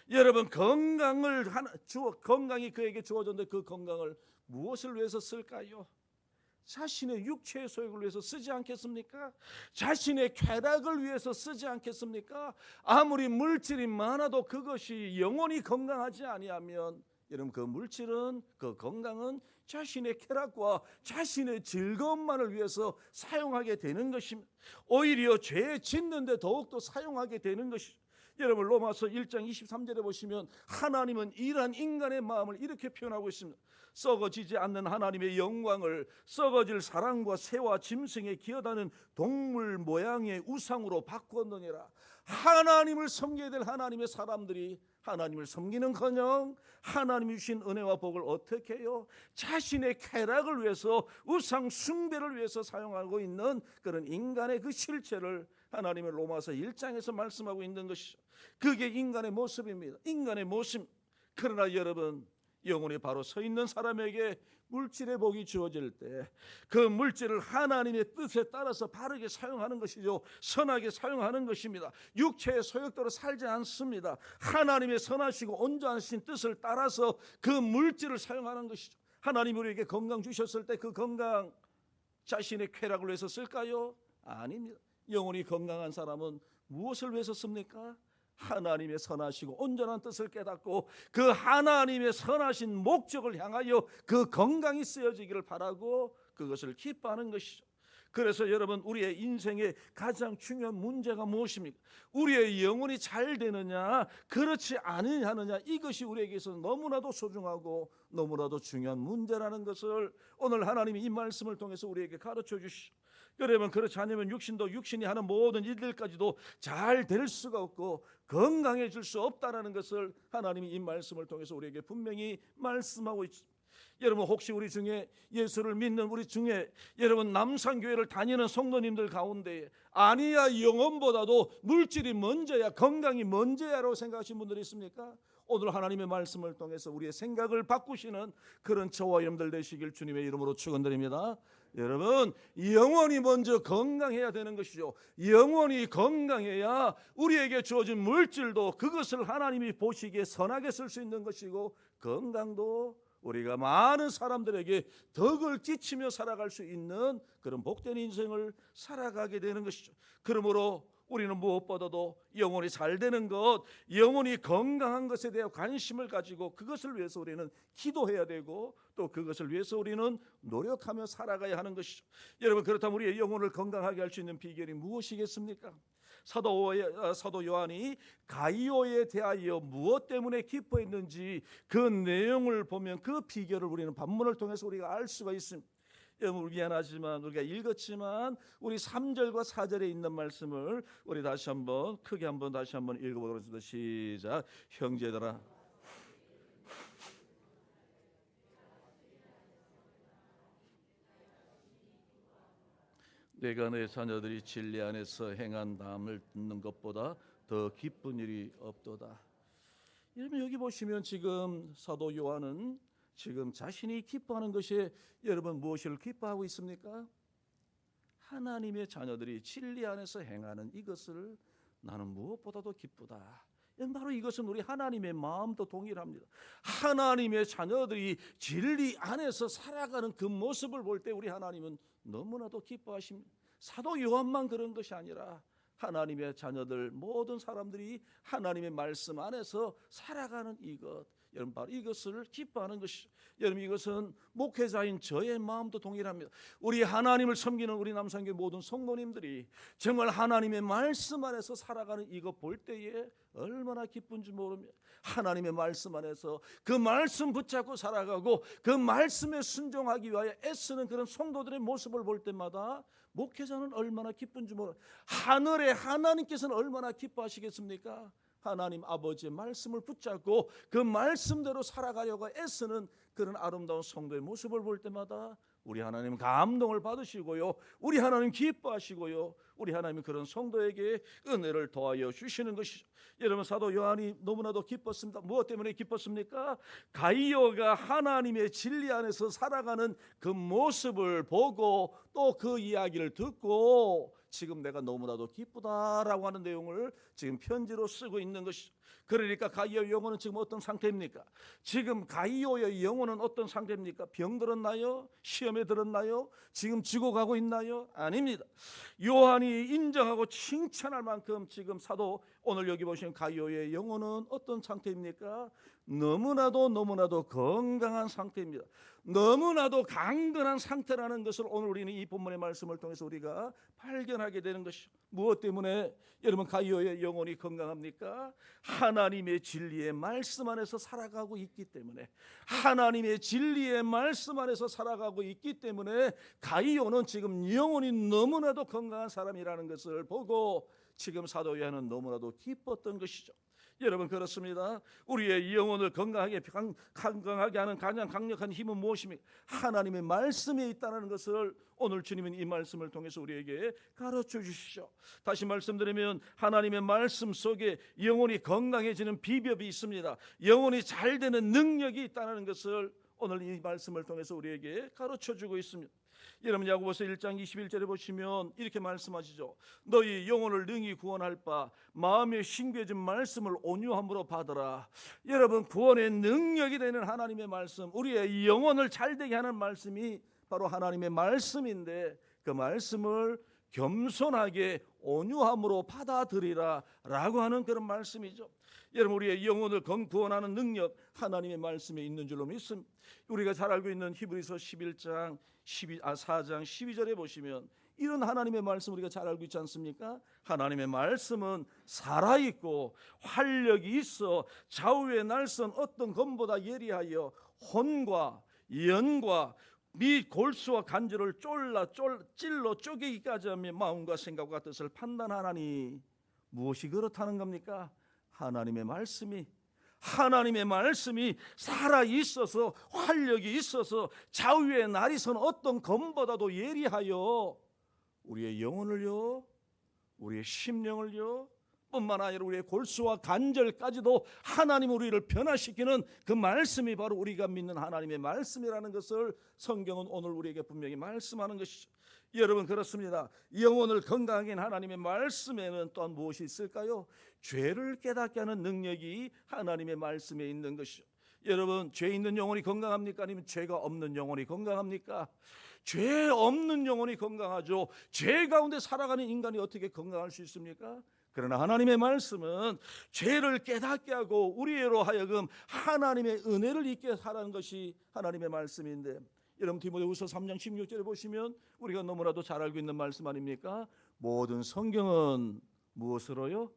여러분, 건강이 그에게 주어졌는데 그 건강을 무엇을 위해서 쓸까요? 자신의 육체의 소욕을 위해서 쓰지 않겠습니까? 자신의 쾌락을 위해서 쓰지 않겠습니까? 아무리 물질이 많아도 그것이 영혼이 건강하지 아니하면 여러분, 그 물질은, 그 건강은 자신의 쾌락과 자신의 즐거움만을 위해서 사용하게 되는 것입니다. 오히려 죄 짓는데 더욱더 사용하게 되는 것이죠. 여러분, 로마서 1장 23절에 보시면 하나님은 이러한 인간의 마음을 이렇게 표현하고 있습니다. 썩어지지 않는 하나님의 영광을 썩어질 사람과 새와 짐승에 기어다니는 동물 모양의 우상으로 바꾸었느니라. 하나님을 섬겨야 될 하나님의 사람들이 하나님을 섬기는커녕 하나님이 주신 은혜와 복을 어떻게 해요? 자신의 쾌락을 위해서, 우상 숭배를 위해서 사용하고 있는 그런 인간의 그 실체를 하나님의 로마서 1장에서 말씀하고 있는 것이죠. 그게 인간의 모습입니다. 인간의 모습. 그러나 여러분, 영혼이 바로 서 있는 사람에게 물질의 복이 주어질 때 그 물질을 하나님의 뜻에 따라서 바르게 사용하는 것이죠. 선하게 사용하는 것입니다. 육체의 소욕대로 살지 않습니다. 하나님의 선하시고 온전하신 뜻을 따라서 그 물질을 사용하는 것이죠. 하나님이 우리에게 건강 주셨을 때 그 건강 자신의 쾌락을 위해서 쓸까요? 아닙니다. 영혼이 건강한 사람은 무엇을 위해서 씁니까? 하나님의 선하시고 온전한 뜻을 깨닫고 그 하나님의 선하신 목적을 향하여 그 건강이 쓰여지기를 바라고 그것을 기뻐하는 것이죠. 그래서 여러분, 우리의 인생의 가장 중요한 문제가 무엇입니까? 우리의 영혼이 잘 되느냐 그렇지 않느냐, 이것이 우리에게 있어서 너무나도 소중하고 너무나도 중요한 문제라는 것을 오늘 하나님이 이 말씀을 통해서 우리에게 가르쳐 주시죠. 여러분, 그렇지 않으면 육신이 하는 모든 일들까지도 잘 될 수가 없고 건강해질 수 없다라는 것을 하나님이 이 말씀을 통해서 우리에게 분명히 말씀하고 있습니다. 여러분, 혹시 우리 중에 예수를 믿는 우리 중에 여러분 남산교회를 다니는 성도님들 가운데 아니야 영혼보다도 물질이 먼저야, 건강이 먼저야라고 생각하시는 분들이 있습니까? 오늘 하나님의 말씀을 통해서 우리의 생각을 바꾸시는 그런 저와 여러분들 되시길 주님의 이름으로 축원드립니다. 여러분, 영혼이 먼저 건강해야 되는 것이죠. 영혼이 건강해야 우리에게 주어진 물질도 그것을 하나님이 보시기에 선하게 쓸 수 있는 것이고, 건강도 우리가 많은 사람들에게 덕을 끼치며 살아갈 수 있는 그런 복된 인생을 살아가게 되는 것이죠. 그러므로 우리는 무엇보다도 영혼이 잘 되는 것, 영혼이 건강한 것에 대한 관심을 가지고 그것을 위해서 우리는 기도해야 되고, 또 그것을 위해서 우리는 노력하며 살아가야 하는 것이죠. 여러분, 그렇다면 우리의 영혼을 건강하게 할 수 있는 비결이 무엇이겠습니까? 사도 요한이 가이오에 대하여 무엇 때문에 기뻐했는지 그 내용을 보면 그 비결을 우리는 반문을 통해서 우리가 알 수가 있습니다. 여러분, 미안하지만 우리가 읽었지만 우리 3절과 4절에 있는 말씀을 우리 다시 한번 크게 한번 다시 한번 읽어보도록 하겠습니다. 시작. 형제들아, 내가 내 자녀들이 진리 안에서 행한 다음을 듣는 것보다 더 기쁜 일이 없도다. 여러분, 여기 보시면 지금 사도 요한은 지금 자신이 기뻐하는 것이, 여러분 무엇을 기뻐하고 있습니까? 하나님의 자녀들이 진리 안에서 행하는 이것을 나는 무엇보다도 기쁘다. 바로 이것은 우리 하나님의 마음도 동일합니다. 하나님의 자녀들이 진리 안에서 살아가는 그 모습을 볼 때 우리 하나님은 너무나도 기뻐하십니다. 사도 요한만 그런 것이 아니라 하나님의 자녀들 모든 사람들이 하나님의 말씀 안에서 살아가는 이것, 여러분 바로 이것을 기뻐하는 것이죠. 여러분, 이것은 목회자인 저의 마음도 동일합니다. 우리 하나님을 섬기는 우리 남산교회 모든 성도님들이 정말 하나님의 말씀 안에서 살아가는 이것 볼 때에 얼마나 기쁜지 모릅니다. 하나님의 말씀 안에서 그 말씀 붙잡고 살아가고 그 말씀에 순종하기 위하여 애쓰는 그런 성도들의 모습을 볼 때마다 목회자는 얼마나 기쁜지 모릅니다. 하늘의 하나님께서는 얼마나 기뻐하시겠습니까? 하나님 아버지의 말씀을 붙잡고 그 말씀대로 살아가려고 애쓰는 그런 아름다운 성도의 모습을 볼 때마다 우리 하나님 감동을 받으시고요, 우리 하나님 기뻐하시고요, 우리 하나님 그런 성도에게 은혜를 더하여 주시는 것이죠. 여러분, 사도 요한이 너무나도 기뻤습니다. 무엇 때문에 기뻤습니까? 가이오가 하나님의 진리 안에서 살아가는 그 모습을 보고 또 그 이야기를 듣고 지금 내가 너무나도 기쁘다라고 하는 내용을 지금 편지로 쓰고 있는 것이죠. 그러니까 가이오의 영혼은 지금 어떤 상태입니까? 지금 가이오의 영혼은 어떤 상태입니까? 병들었나요? 시험에 들었나요? 지금 지고 가고 있나요? 아닙니다. 요한이 인정하고 칭찬할 만큼 지금 사도 오늘 여기 보시는 가이오의 영혼은 어떤 상태입니까? 너무나도 건강한 상태입니다. 너무나도 강건한 상태라는 것을 오늘 우리는 이 본문의 말씀을 통해서 우리가 발견하게 되는 것이죠. 무엇 때문에 여러분 가이오의 영혼이 건강합니까? 하나님의 진리의 말씀 안에서 살아가고 있기 때문에, 하나님의 진리의 말씀 안에서 살아가고 있기 때문에 가이오는 지금 영혼이 너무나도 건강한 사람이라는 것을 보고 지금 사도 요한은 너무나도 기뻤던 것이죠. 여러분, 그렇습니다. 우리의 영혼을 건강하게 하는 가장 강력한 힘은 무엇입니까? 하나님의 말씀에 있다는 것을 오늘 주님은 이 말씀을 통해서 우리에게 가르쳐 주시죠. 다시 말씀드리면 하나님의 말씀 속에 영혼이 건강해지는 비법이 있습니다. 영혼이 잘 되는 능력이 있다는 것을 오늘 이 말씀을 통해서 우리에게 가르쳐 주고 있습니다. 여러분, 야고보서 1장 21절에 보시면 이렇게 말씀하시죠. 너희 영혼을 능히 구원할 바 마음에 신겨진 말씀을 온유함으로 받으라. 여러분, 구원의 능력이 되는 하나님의 말씀, 우리의 영혼을 잘되게 하는 말씀이 바로 하나님의 말씀인데, 그 말씀을 겸손하게 온유함으로 받아들이라 라고 하는 그런 말씀이죠. 여러분, 우리의 영혼을 구원하는 능력 하나님의 말씀에 있는 줄로 믿습니다. 우리가 잘 알고 있는 히브리서 4장 12절에 보시면 이런 하나님의 말씀 우리가 잘 알고 있지 않습니까? 하나님의 말씀은 살아있고 활력이 있어 좌우의 날선 어떤 검보다 예리하여 혼과 연과 및 골수와 간절을 찔러 쪼개기까지 하며 마음과 생각과 뜻을 판단하나니, 무엇이 그렇다는 겁니까? 하나님의 말씀이 살아 있어서 활력이 있어서 좌우의 날이 선 어떤 검보다도 예리하여 우리의 영혼을요, 우리의 심령을요, 뿐만 아니라 우리의 골수와 관절까지도 하나님 우리를 변화시키는 그 말씀이 바로 우리가 믿는 하나님의 말씀이라는 것을 성경은 오늘 우리에게 분명히 말씀하는 것이죠. 여러분, 그렇습니다. 영혼을 건강하게 하는 하나님의 말씀에는 또한 무엇이 있을까요? 죄를 깨닫게 하는 능력이 하나님의 말씀에 있는 것이죠. 여러분, 죄 있는 영혼이 건강합니까? 아니면 죄가 없는 영혼이 건강합니까? 죄 없는 영혼이 건강하죠. 죄 가운데 살아가는 인간이 어떻게 건강할 수 있습니까? 그러나 하나님의 말씀은 죄를 깨닫게 하고 우리로 하여금 하나님의 은혜를 잊게 하라는 것이 하나님의 말씀인데, 여러분 디모데후서 3장 16절에 보시면 우리가 너무나도 잘 알고 있는 말씀 아닙니까? 모든 성경은 무엇으로요?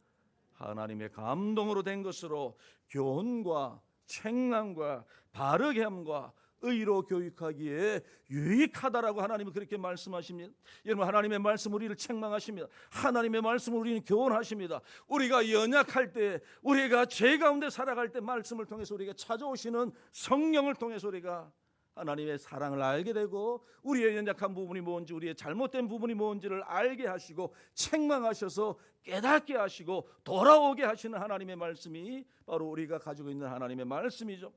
하나님의 감동으로 된 것으로 교훈과 책망과 바르게 함과 의로 교육하기에 유익하다라고 하나님은 그렇게 말씀하십니다. 여러분, 하나님의 말씀 우리를 책망하십니다. 하나님의 말씀 우리는 교훈하십니다. 우리가 연약할 때, 우리가 죄 가운데 살아갈 때 말씀을 통해서 우리가 찾아오시는 성령을 통해서 우리가 하나님의 사랑을 알게 되고 우리의 연약한 부분이 뭔지, 우리의 잘못된 부분이 뭔지를 알게 하시고 책망하셔서 깨닫게 하시고 돌아오게 하시는 하나님의 말씀이 바로 우리가 가지고 있는 하나님의 말씀이죠.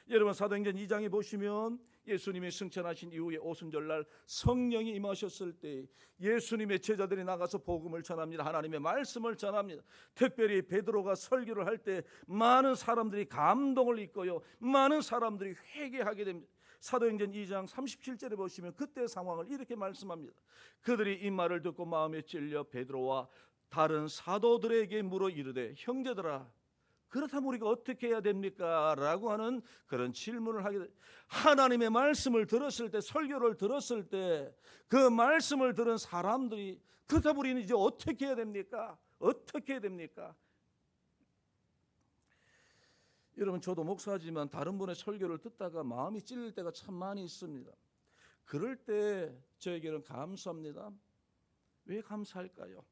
여러분, 사도행전 2장에 보시면 예수님이 승천하신 이후에 오순절날 성령이 임하셨을 때 예수님의 제자들이 나가서 복음을 전합니다. 하나님의 말씀을 전합니다. 특별히 베드로가 설교를 할 때 많은 사람들이 감동을 입고요, 많은 사람들이 회개하게 됩니다. 사도행전 2장 37절에 보시면 그때 상황을 이렇게 말씀합니다. 그들이 이 말을 듣고 마음에 찔려 베드로와 다른 사도들에게 물어 이르되, 형제들아, 그렇다면 우리가 어떻게 해야 됩니까? 라고 하는 그런 질문을 하게 돼. 하나님의 말씀을 들었을 때, 설교를 들었을 때 그 말씀을 들은 사람들이, 그렇다면 우리는 이제 어떻게 해야 됩니까? 어떻게 해야 됩니까? 여러분, 저도 목사지만 다른 분의 설교를 듣다가 마음이 찔릴 때가 참 많이 있습니다. 그럴 때 저에게는 감사합니다. 왜 감사할까요?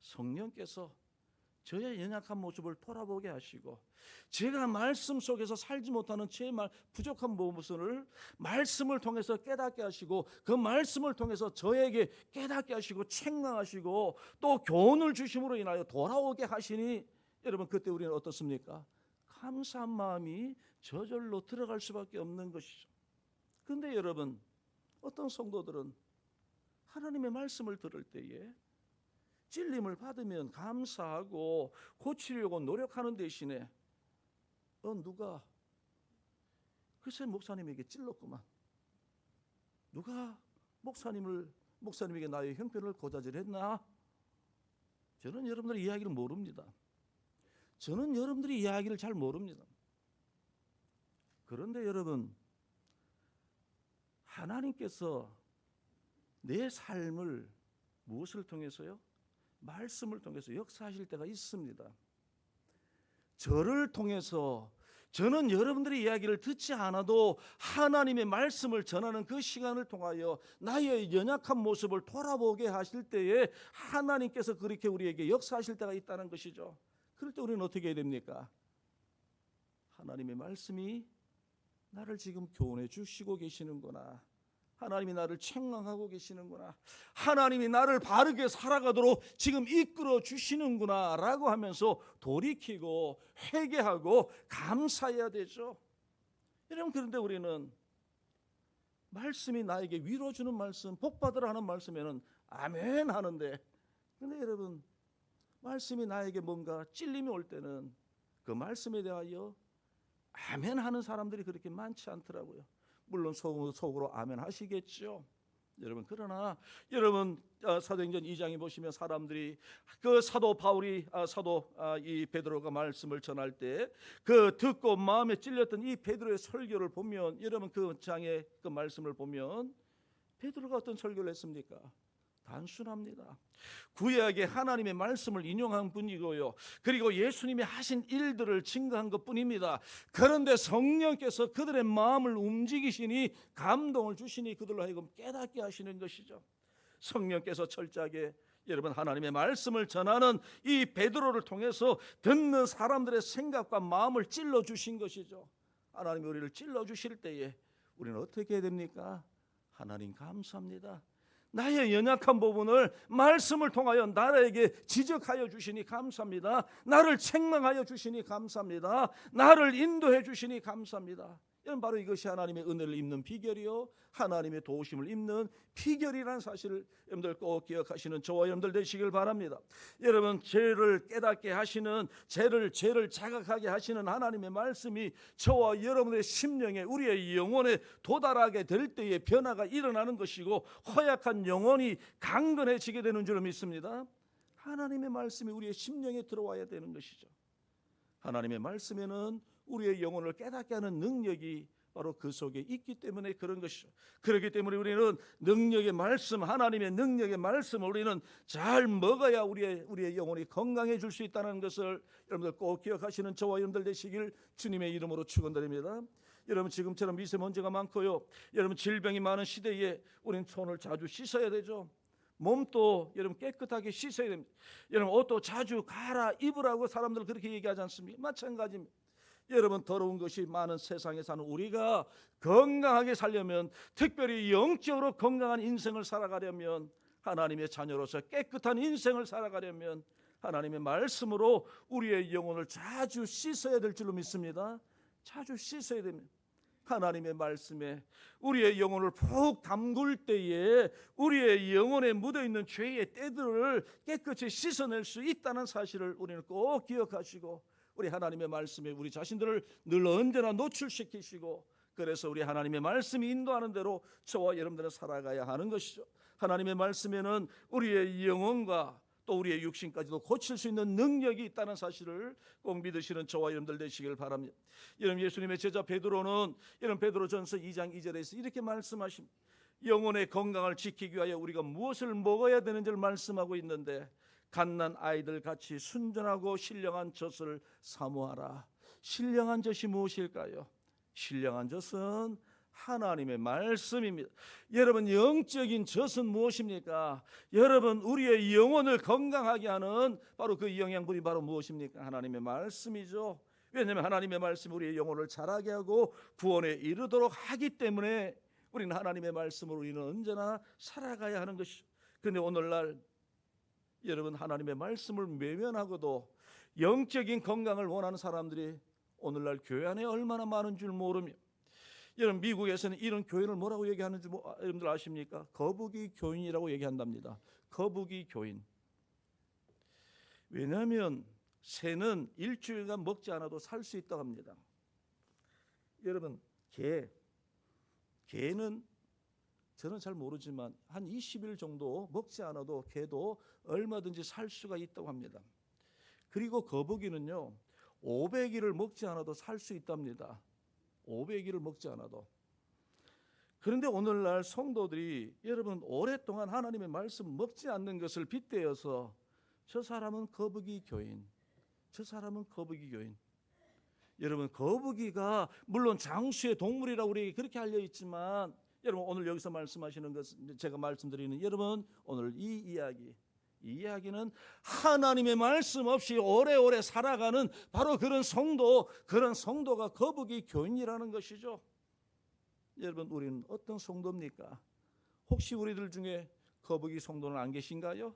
성령께서 저의 연약한 모습을 돌아보게 하시고 제가 말씀 속에서 살지 못하는 제 부족한 모습을 말씀을 통해서 깨닫게 하시고 그 말씀을 통해서 저에게 깨닫게 하시고 책망하시고 또 교훈을 주심으로 인하여 돌아오게 하시니, 여러분, 그때 우리는 어떻습니까? 감사한 마음이 저절로 들어갈 수밖에 없는 것이죠. 그런데 여러분, 어떤 성도들은 하나님의 말씀을 들을 때에 찔림을 받으면 감사하고 고치려고 노력하는 대신에 누가 글쎄 목사님에게 찔렀구만, 누가 목사님에게 나의 형편을 고자질했나? 저는 여러분들의 이야기를 모릅니다. 저는 여러분들이 이야기를 잘 모릅니다. 그런데 여러분, 하나님께서 내 삶을 무엇을 통해서요? 말씀을 통해서 역사하실 때가 있습니다. 저를 통해서, 저는 여러분들의 이야기를 듣지 않아도 하나님의 말씀을 전하는 그 시간을 통하여 나의 연약한 모습을 돌아보게 하실 때에 하나님께서 그렇게 우리에게 역사하실 때가 있다는 것이죠. 그럴 때 우리는 어떻게 해야 됩니까? 하나님의 말씀이 나를 지금 교훈해 주시고 계시는구나, 하나님이 나를 책망하고 계시는구나, 하나님이 나를 바르게 살아가도록 지금 이끌어 주시는구나 라고 하면서 돌이키고 회개하고 감사해야 되죠. 여러분, 그런데 우리는 말씀이 나에게 위로 주는 말씀, 복받으라 하는 말씀에는 아멘 하는데, 그런데 여러분, 말씀이 나에게 뭔가 찔림이 올 때는 그 말씀에 대하여 아멘 하는 사람들이 그렇게 많지 않더라고요. 물론 속으로 아멘 하시겠죠. 여러분, 그러나 여러분, 사도행전 2장에 보시면 사람들이 그 사도 바울이 이 베드로가 말씀을 전할 때 그 듣고 마음에 찔렸던 이 베드로의 설교를 보면, 여러분 그 장의 그 말씀을 보면 베드로가 어떤 설교를 했습니까? 단순합니다. 구약의 하나님의 말씀을 인용한 분이고요, 그리고 예수님이 하신 일들을 증거한 것뿐입니다. 그런데 성령께서 그들의 마음을 움직이시니, 감동을 주시니 그들로 하여금 깨닫게 하시는 것이죠. 성령께서 철저하게 여러분 하나님의 말씀을 전하는 이 베드로를 통해서 듣는 사람들의 생각과 마음을 찔러 주신 것이죠. 하나님이 우리를 찔러 주실 때에 우리는 어떻게 해야 됩니까? 하나님 감사합니다. 나의 연약한 부분을 말씀을 통하여 나에게 지적하여 주시니 감사합니다. 나를 책망하여 주시니 감사합니다. 나를 인도해 주시니 감사합니다. 여러분, 바로 이것이 하나님의 은혜를 입는 비결이요, 하나님의 도우심을 입는 비결이라는 사실을 여러분들 꼭 기억하시는 저와 여러분들 되시길 바랍니다. 여러분, 죄를 깨닫게 하시는, 죄를 자각하게 하시는 하나님의 말씀이 저와 여러분의 심령에, 우리의 영혼에 도달하게 될 때에 변화가 일어나는 것이고 허약한 영혼이 강건해지게 되는 줄 믿습니다. 하나님의 말씀이 우리의 심령에 들어와야 되는 것이죠. 하나님의 말씀에는 우리의 영혼을 깨닫게 하는 능력이 바로 그 속에 있기 때문에 그런 것이죠. 그렇기 때문에 우리는 능력의 말씀, 하나님의 능력의 말씀을 우리는 잘 먹어야 우리의 영혼이 건강해질 수 있다는 것을 여러분들 꼭 기억하시는 저와 여러분들 되시길 주님의 이름으로 축원드립니다. 여러분, 지금처럼 미세먼지가 많고요, 여러분 질병이 많은 시대에 우리는 손을 자주 씻어야 되죠. 몸도 여러분 깨끗하게 씻어야 됩니다. 여러분, 옷도 자주 갈아입으라고 사람들 그렇게 얘기하지 않습니까? 마찬가지입니다. 여러분, 더러운 것이 많은 세상에 사는 우리가 건강하게 살려면, 특별히 영적으로 건강한 인생을 살아가려면, 하나님의 자녀로서 깨끗한 인생을 살아가려면 하나님의 말씀으로 우리의 영혼을 자주 씻어야 될 줄로 믿습니다. 자주 씻어야 됩니다. 하나님의 말씀에 우리의 영혼을 푹 담글 때에 우리의 영혼에 묻어있는 죄의 때들을 깨끗이 씻어낼 수 있다는 사실을 우리는 꼭 기억하시고, 우리 하나님의 말씀에 우리 자신들을 늘 언제나 노출시키시고, 그래서 우리 하나님의 말씀이 인도하는 대로 저와 여러분들은 살아가야 하는 것이죠. 하나님의 말씀에는 우리의 영혼과 또 우리의 육신까지도 고칠 수 있는 능력이 있다는 사실을 꼭 믿으시는 저와 여러분들 되시길 바랍니다. 여러분, 예수님의 제자 베드로는 여러분 베드로전서 2장 2절에서 이렇게 말씀하십니다. 영혼의 건강을 지키기 위하여 우리가 무엇을 먹어야 되는지를 말씀하고 있는데, 갓난 아이들 같이 순전하고 신령한 젖을 사모하라. 신령한 젖이 무엇일까요? 신령한 젖은 하나님의 말씀입니다. 여러분, 영적인 젖은 무엇입니까? 여러분, 우리의 영혼을 건강하게 하는 바로 그 영양분이 바로 무엇입니까? 하나님의 말씀이죠. 왜냐하면 하나님의 말씀이 우리의 영혼을 자라게 하고 구원에 이르도록 하기 때문에 우리는 하나님의 말씀으로 우리는 언제나 살아가야 하는 것이죠. 그런데 오늘날 여러분, 하나님의 말씀을 외면하고도 영적인 건강을 원하는 사람들이 오늘날 교회 안에 얼마나 많은 줄 모르며, 여러분, 미국에서는 이런 교인을 뭐라고 얘기하는지 여러분들 아십니까? 거북이 교인이라고 얘기한답니다. 거북이 교인. 왜냐하면 새는 일주일간 먹지 않아도 살 수 있다고 합니다. 여러분, 개는 저는 잘 모르지만 한 20일 정도 먹지 않아도 개도 얼마든지 살 수가 있다고 합니다. 그리고 거북이는요 500일을 먹지 않아도 살 수 있답니다. 500일을 먹지 않아도. 그런데 오늘날 성도들이 여러분 오랫동안 하나님의 말씀 먹지 않는 것을 빗대어서 저 사람은 거북이 교인, 저 사람은 거북이 교인. 여러분, 거북이가 물론 장수의 동물이라고 우리에게 그렇게 알려있지만, 여러분, 오늘 여기서 말씀하시는 것은, 제가 말씀드리는 여러분 오늘 이 이야기는 하나님의 말씀 없이 오래오래 살아가는 바로 그런 성도가 거북이 교인이라는 것이죠. 여러분, 우리는 어떤 성도입니까? 혹시 우리들 중에 거북이 성도는 안 계신가요?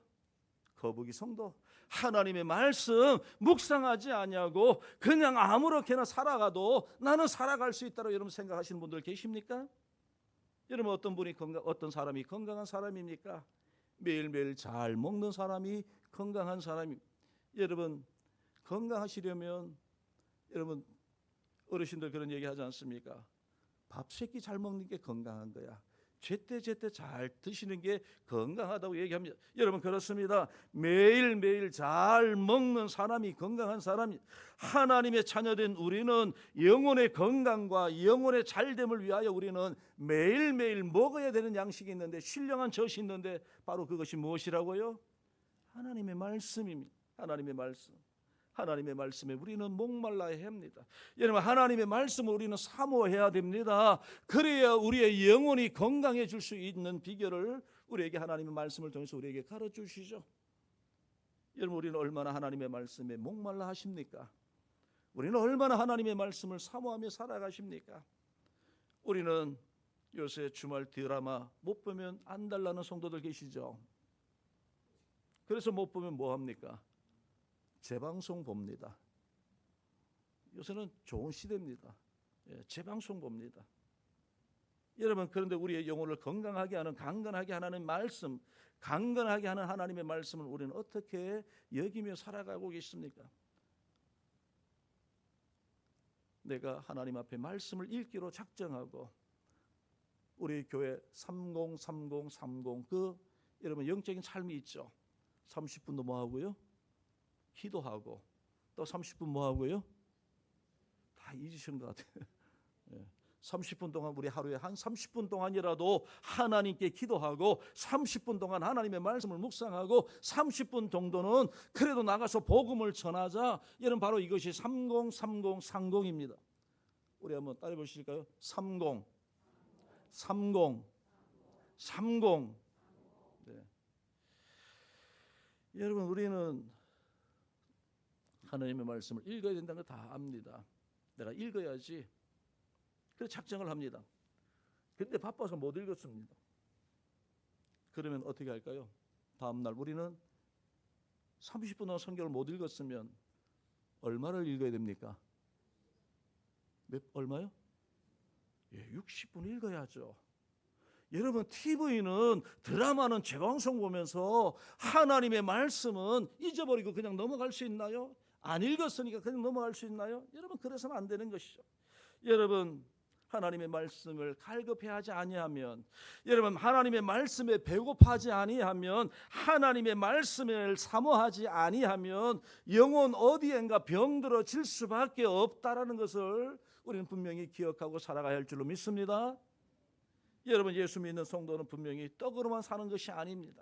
거북이 성도, 하나님의 말씀 묵상하지 아니하고 그냥 아무렇게나 살아가도 나는 살아갈 수 있다고 여러분 생각하시는 분들 계십니까? 여러분, 어떤 사람이 건강한 사람입니까? 매일매일 잘 먹는 사람이 건강한 사람입니다. 여러분, 건강하시려면 여러분 어르신들 그런 얘기 하지 않습니까? 밥 세끼 잘 먹는 게 건강한 거야. 제때 잘 드시는 게 건강하다고 얘기합니다. 여러분, 그렇습니다. 매일매일 잘 먹는 사람이 건강한 사람이, 하나님의 자녀된 우리는 영혼의 건강과 영혼의 잘됨을 위하여 우리는 매일매일 먹어야 되는 양식이 있는데, 신령한 젖이 있는데 바로 그것이 무엇이라고요? 하나님의 말씀입니다. 하나님의 말씀. 하나님의 말씀에 우리는 목말라야 합니다. 여러분, 하나님의 말씀을 우리는 사모해야 됩니다. 그래야 우리의 영혼이 건강해질 수 있는 비결을 우리에게 하나님의 말씀을 통해서 우리에게 가르쳐주시죠. 여러분, 우리는 얼마나 하나님의 말씀에 목말라 하십니까? 우리는 얼마나 하나님의 말씀을 사모하며 살아가십니까? 우리는 요새 주말 드라마 못 보면 안 달라는 성도들 계시죠? 그래서 못 보면 뭐 합니까? 재방송 봅니다. 요새는 좋은 시대입니다. 재방송 봅니다. 여러분, 그런데 우리의 영혼을 건강하게 하는, 강건하게 하는 말씀, 강건하게 하는 하나님의 말씀을 우리는 어떻게 여기며 살아가고 계십니까? 내가 하나님 앞에 말씀을 읽기로 작정하고 우리 교회 303030 여러분 영적인 삶이 있죠. 30분도 뭐 하고요? 기도하고 또 30분 뭐 하고요? 다 잊으신 것 같아요. 30분 동안 우리 하루에 한 30분 동안이라도 하나님께 기도하고 30분 동안 하나님의 말씀을 묵상하고 30분 정도는 그래도 나가서 복음을 전하자. 여러분 바로 이것이 303030입니다. 우리 한번 따라해 보실까요? 30 네. 여러분 우리는 하나님의 말씀을 읽어야 된다는 거 다 압니다. 내가 읽어야지. 그래서 작정을 합니다. 근데 바빠서 못 읽었습니다. 그러면 어떻게 할까요? 다음날 우리는 30분 동안 성경을 못 읽었으면 얼마를 읽어야 됩니까? 얼마요? 60분 읽어야죠. 여러분 TV는 드라마는 재방송 보면서 하나님의 말씀은 잊어버리고 그냥 넘어갈 수 있나요? 안 읽었으니까 그냥 넘어갈 수 있나요? 여러분 그래서는 안 되는 것이죠. 여러분 하나님의 말씀을 갈급해하지 아니하면, 여러분 하나님의 말씀에 배고파하지 아니하면, 하나님의 말씀을 사모하지 아니하면 영혼 어디엔가 병들어질 수밖에 없다라는 것을 우리는 분명히 기억하고 살아가야 할 줄로 믿습니다. 여러분 예수 믿는 성도는 분명히 떡으로만 사는 것이 아닙니다.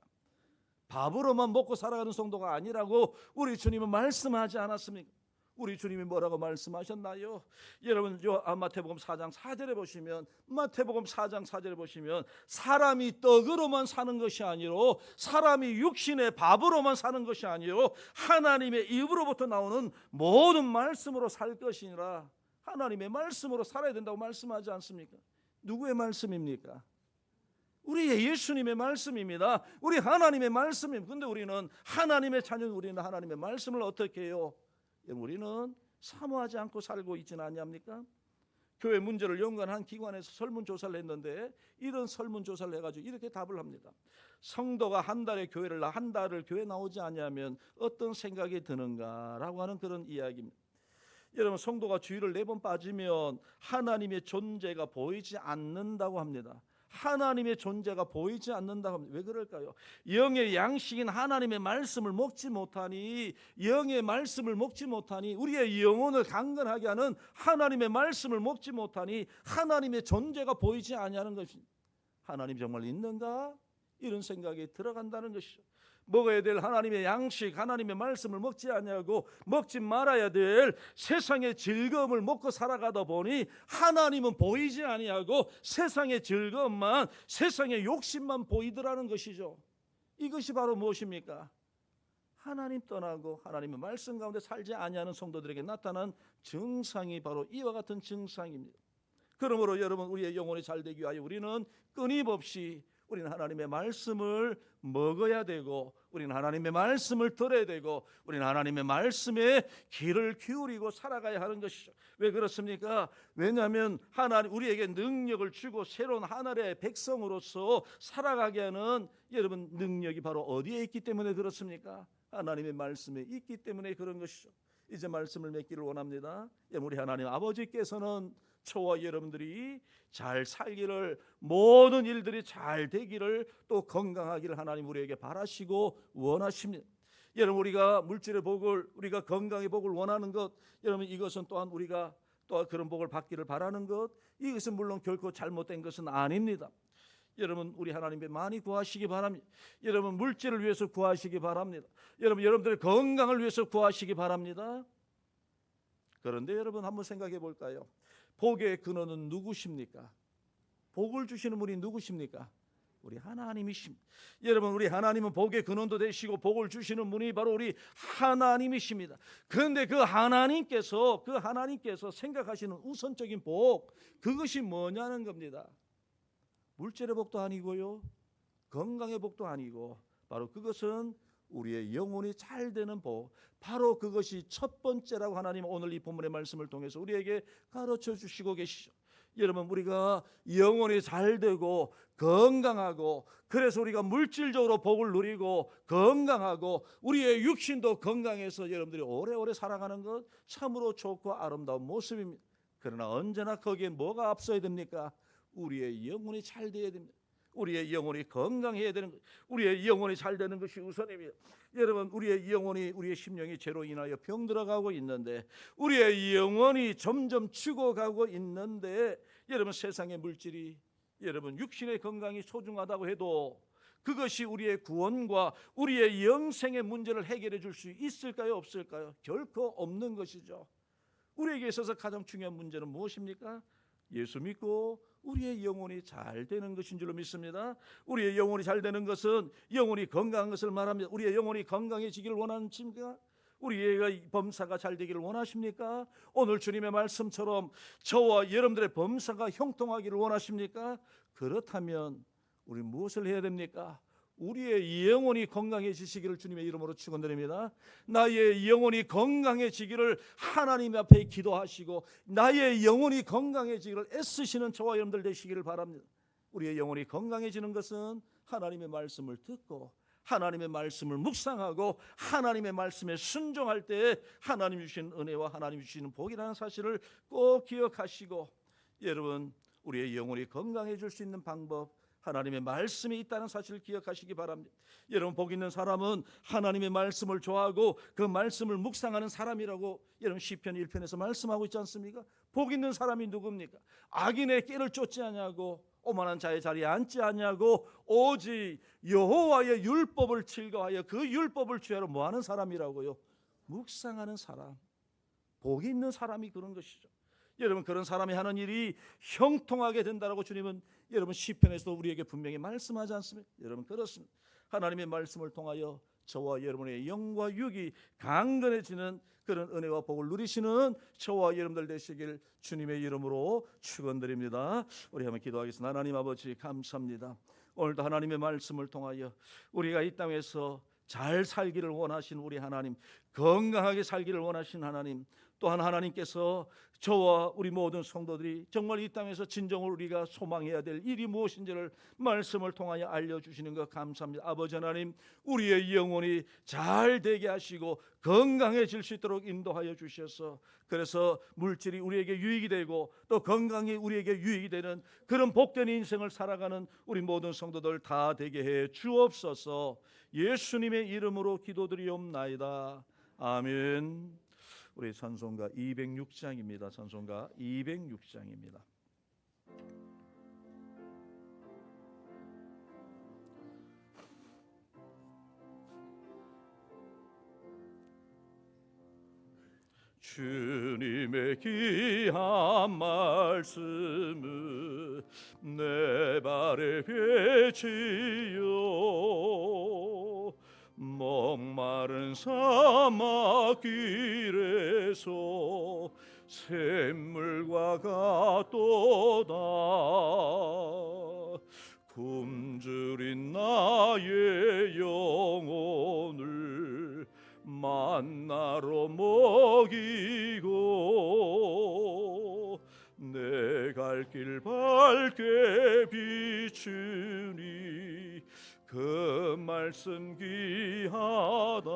밥으로만 먹고 살아가는 성도가 아니라고 우리 주님은 말씀하지 않았습니까? 우리 주님이 뭐라고 말씀하셨나요? 여러분 마태복음 4장 4절에 보시면, 마태복음 4장 4절에 보시면 사람이 떡으로만 사는 것이 아니로, 사람이 육신의 밥으로만 사는 것이 아니로 하나님의 입으로부터 나오는 모든 말씀으로 살 것이니라. 하나님의 말씀으로 살아야 된다고 말씀하지 않습니까? 누구의 말씀입니까? 우리의 예수님의 말씀입니다. 우리 하나님의 말씀입니다. 그런데 우리는 하나님의 자녀, 우리는 하나님의 말씀을 어떻게 해요? 우리는 사모하지 않고 살고 있지는 않냐입니까? 교회 문제를 연구한 기관에서 설문조사를 했는데 이런 설문조사를 해가지고 이렇게 답을 합니다. 성도가 한 달을 교회 나오지 않냐면 어떤 생각이 드는가라고 하는 그런 이야기입니다. 여러분 성도가 주일을 4번 빠지면 하나님의 존재가 보이지 않는다고 합니다. 하나님의 존재가 보이지 않는다고 합니다. 왜 그럴까요? 영의 양식인 하나님의 말씀을 먹지 못하니, 영의 말씀을 먹지 못하니, 우리의 영혼을 강건하게 하는 하나님의 말씀을 먹지 못하니 하나님의 존재가 보이지 아니하는 것입니다. 하나님 정말 있는가? 이런 생각이 들어간다는 것이죠. 먹어야 될 하나님의 양식, 하나님의 말씀을 먹지 아니하고 먹지 말아야 될 세상의 즐거움을 먹고 살아가다 보니 하나님은 보이지 아니하고 세상의 즐거움만, 세상의 욕심만 보이더라는 것이죠. 이것이 바로 무엇입니까? 하나님 떠나고 하나님의 말씀 가운데 살지 아니하는 성도들에게 나타난 증상이 바로 이와 같은 증상입니다. 그러므로 여러분 우리의 영혼이 잘 되기 위하여 우리는 끊임없이 우리는 하나님의 말씀을 먹어야 되고, 우리는 하나님의 말씀을 들어야 되고, 우리는 하나님의 말씀에 귀를 기울이고 살아가야 하는 것이죠. 왜 그렇습니까? 왜냐하면 하나님 우리에게 능력을 주고 새로운 하늘의 백성으로서 살아가게 하는 여러분 능력이 바로 어디에 있기 때문에 그렇습니까? 하나님의 말씀에 있기 때문에 그런 것이죠. 이제 말씀을 맺기를 원합니다. 우리 하나님 아버지께서는 저와 여러분들이 잘 살기를, 모든 일들이 잘 되기를, 또 건강하기를 하나님 우리에게 바라시고 원하십니다. 여러분 우리가 물질의 복을, 우리가 건강의 복을 원하는 것, 여러분 이것은 또한 우리가 또 그런 복을 받기를 바라는 것, 이것은 물론 결코 잘못된 것은 아닙니다. 여러분 우리 하나님께 많이 구하시기 바랍니다. 여러분 물질을 위해서 구하시기 바랍니다. 여러분들의 건강을 위해서 구하시기 바랍니다. 그런데 여러분 한번 생각해 볼까요? 복의 근원은 누구십니까? 복을 주시는 분이 누구십니까? 우리 하나님이십니다. 여러분 우리 하나님은 복의 근원도 되시고 복을 주시는 분이 바로 우리 하나님이십니다. 그런데 그 하나님께서 생각하시는 우선적인 복, 그것이 뭐냐는 겁니다. 물질의 복도 아니고요, 건강의 복도 아니고, 바로 그것은 우리의 영혼이 잘 되는 복, 바로 그것이 첫 번째라고 하나님 오늘 이 본문의 말씀을 통해서 우리에게 가르쳐 주시고 계시죠. 여러분, 우리가 영혼이 잘 되고 건강하고, 그래서 우리가 물질적으로 복을 누리고 건강하고 우리의 육신도 건강해서 여러분들이 오래오래 살아가는 것 참으로 좋고 아름다운 모습입니다. 그러나 언제나 거기에 뭐가 앞서야 됩니까? 우리의 영혼이 잘 되어야 됩니다. 우리의 영혼이 건강해야 되는 것, 우리의 영혼이 잘 되는 것이 우선입니다. 여러분, 우리의 영혼이, 우리의 심령이 죄로 인하여 병들어가고 있는데, 우리의 영혼이 점점 죽어가고 있는데, 여러분, 세상의 물질이, 여러분 육신의 건강이 소중하다고 해도 그것이 우리의 구원과 우리의 영생의 문제를 해결해 줄 수 있을까요, 없을까요? 결코 없는 것이죠. 우리에게 있어서 가장 중요한 문제는 무엇입니까? 예수 믿고 우리의 영혼이 잘 되는 것인 줄로 믿습니다. 우리의 영혼이 잘 되는 것은 영혼이 건강한 것을 말합니다. 우리의 영혼이 건강해지기를 원하십니까? 우리의 범사가 잘 되기를 원하십니까? 오늘 주님의 말씀처럼 저와 여러분들의 범사가 형통하기를 원하십니까? 그렇다면 우리 무엇을 해야 됩니까? 우리의 영혼이 건강해지시기를 주님의 이름으로 축원드립니다. 나의 영혼이 건강해지기를 하나님 앞에 기도하시고 나의 영혼이 건강해지기를 애쓰시는 저와 여러분들 되시기를 바랍니다. 우리의 영혼이 건강해지는 것은 하나님의 말씀을 듣고 하나님의 말씀을 묵상하고 하나님의 말씀에 순종할 때 하나님 주신 은혜와 하나님 주시는 복이라는 사실을 꼭 기억하시고, 여러분, 우리의 영혼이 건강해질 수 있는 방법, 하나님의 말씀이 있다는 사실을 기억하시기 바랍니다. 여러분, 복 있는 사람은 하나님의 말씀을 좋아하고 그 말씀을 묵상하는 사람이라고 여러분 시편 1편에서 말씀하고 있지 않습니까? 복 있는 사람이 누굽니까? 악인의 꾀를 쫓지 않냐고, 오만한 자의 자리에 앉지 않냐고, 오직 여호와의 율법을 즐거워하여 그 율법을 주야로 뭐하는 사람이라고요? 묵상하는 사람. 복이 있는 사람이 그런 것이죠. 여러분, 그런 사람이 하는 일이 형통하게 된다라고 주님은 여러분 시편에서도 우리에게 분명히 말씀하지 않습니까? 여러분, 그렇습니다. 하나님의 말씀을 통하여 저와 여러분의 영과 육이 강건해지는 그런 은혜와 복을 누리시는 저와 여러분들 되시길 주님의 이름으로 축원드립니다. 우리 한번 기도하겠습니다. 하나님 아버지, 감사합니다. 오늘도 하나님의 말씀을 통하여 우리가 이 땅에서 잘 살기를 원하신 우리 하나님, 건강하게 살기를 원하신 하나님, 또한 하나님께서 저와 우리 모든 성도들이 정말 이 땅에서 진정으로 우리가 소망해야 될 일이 무엇인지를 말씀을 통하여 알려주시는 것 감사합니다. 아버지 하나님, 우리의 영혼이 잘 되게 하시고 건강해질 수 있도록 인도하여 주셔서, 그래서 물질이 우리에게 유익이 되고 또 건강이 우리에게 유익이 되는 그런 복된 인생을 살아가는 우리 모든 성도들 다 되게 해 주옵소서. 예수님의 이름으로 기도드리옵나이다. 아멘. 우리 찬송가 206장입니다. 찬송가 206장입니다. 주님의 귀한 말씀을 내 발에 비치요, 목마른 사막 길에서 샘물과 같도다. 굶주린 나의 영혼을 만나러 먹이고 내 갈 길 밝게 비추니 그 말씀 귀하다.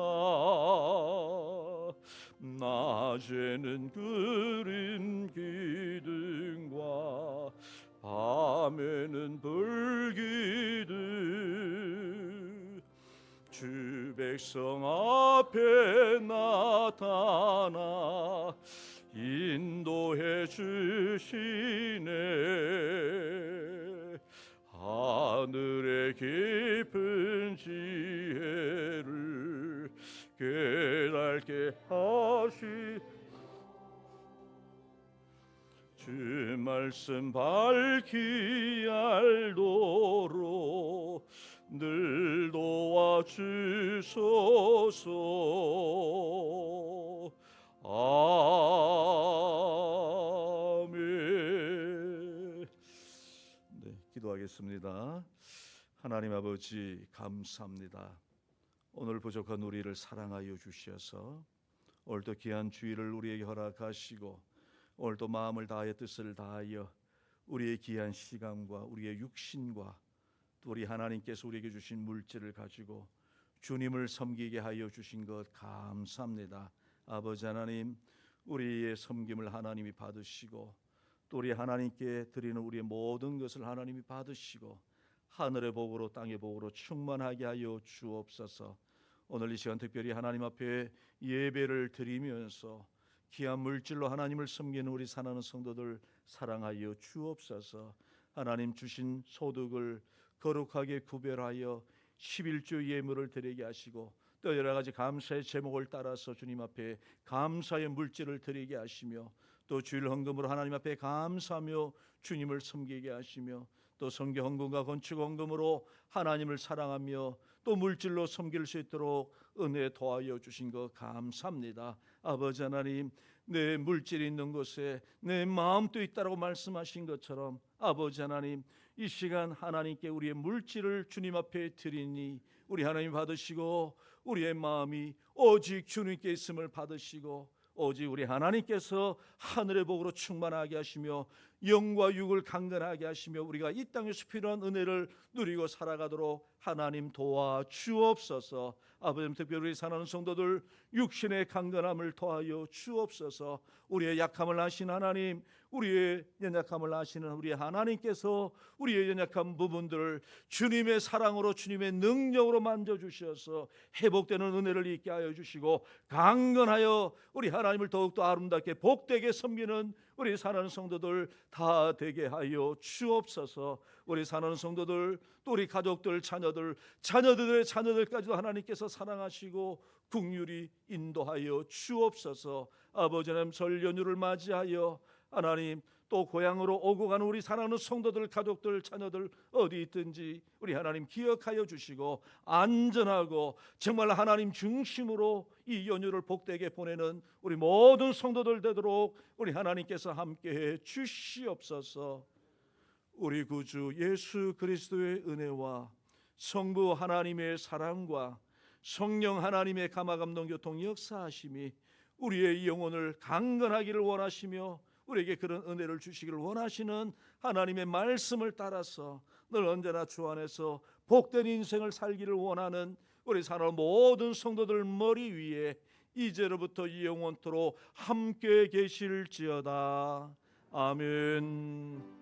낮에는 구름 기둥과 밤에는 불 기둥, 주 백성 앞에 나타나 인도해 주시네. 하늘의 깊은 지혜를 깨닫게 하시, 주 말씀 밝히 알도록 늘 도와주소서. 아멘. 네, 기도하겠습니다. 기도하겠습니다. 하나님 아버지 감사합니다. 오늘 부족한 우리를 사랑하여 주셔서 오늘도 귀한 주일을 우리에게 허락하시고 오늘도 마음을 다하여 뜻을 다하여 우리의 귀한 시간과 우리의 육신과 또 우리 하나님께서 우리에게 주신 물질을 가지고 주님을 섬기게 하여 주신 것 감사합니다. 아버지 하나님, 우리의 섬김을 하나님이 받으시고 또 우리 하나님께 드리는 우리의 모든 것을 하나님이 받으시고 하늘의 복으로 땅의 복으로 충만하게 하여 주옵소서. 오늘 이 시간 특별히 하나님 앞에 예배를 드리면서 귀한 물질로 하나님을 섬기는 우리 사랑하는 성도들 사랑하여 주옵소서. 하나님 주신 소득을 거룩하게 구별하여 11조 예물을 드리게 하시고 또 여러 가지 감사의 제목을 따라서 주님 앞에 감사의 물질을 드리게 하시며 또 주일 헌금으로 하나님 앞에 감사하며 주님을 섬기게 하시며 또 성교 헌금과 건축 헌금으로 하나님을 사랑하며 또 물질로 섬길 수 있도록 은혜 도와여 주신 것 감사합니다. 아버지 하나님, 내 물질이 있는 곳에 내 마음도 있다라고 말씀하신 것처럼 아버지 하나님, 이 시간 하나님께 우리의 물질을 주님 앞에 드리니 우리 하나님 받으시고 우리의 마음이 오직 주님께 있음을 받으시고 오직 우리 하나님께서 하늘의 복으로 충만하게 하시며 영과 육을 강건하게 하시며 우리가 이 땅에서 필요한 은혜를 누리고 살아가도록 하나님 도와 주옵소서. 아버지, 특별히 우리 사랑하는 성도들 육신의 강건함을 도하여 주옵소서. 우리의 약함을 아신 하나님, 우리의 연약함을 아시는 우리 하나님께서 우리의 연약한 부분들을 주님의 사랑으로 주님의 능력으로 만져주셔서 회복되는 은혜를 있게 하여 주시고 강건하여 우리 하나님을 더욱더 아름답게 복되게 섬기는 우리 사랑하는 성도들 다 되게 하여 주옵소서. 우리 사랑하는 성도들 또 우리 가족들 자녀들의 자녀들까지도 하나님께서 사랑하시고 긍휼히 인도하여 주옵소서. 아버지 하나님, 설 연휴를 맞이하여 하나님 또 고향으로 오고 가는 우리 사랑하는 성도들, 가족들, 자녀들 어디 있든지 우리 하나님 기억하여 주시고 안전하고 정말 하나님 중심으로 이 연휴를 복되게 보내는 우리 모든 성도들 되도록 우리 하나님께서 함께해 주시옵소서. 우리 구주 예수 그리스도의 은혜와 성부 하나님의 사랑과 성령 하나님의 감화감동 교통 역사하심이 우리의 영혼을 강건하기를 원하시며 우리에게 그런 은혜를 주시기를 원하시는 하나님의 말씀을 따라서 늘 언제나 주 안에서 복된 인생을 살기를 원하는 우리 사랑하는 모든 성도들 머리 위에 이제로부터 영원토록 함께 계실지어다. 아멘.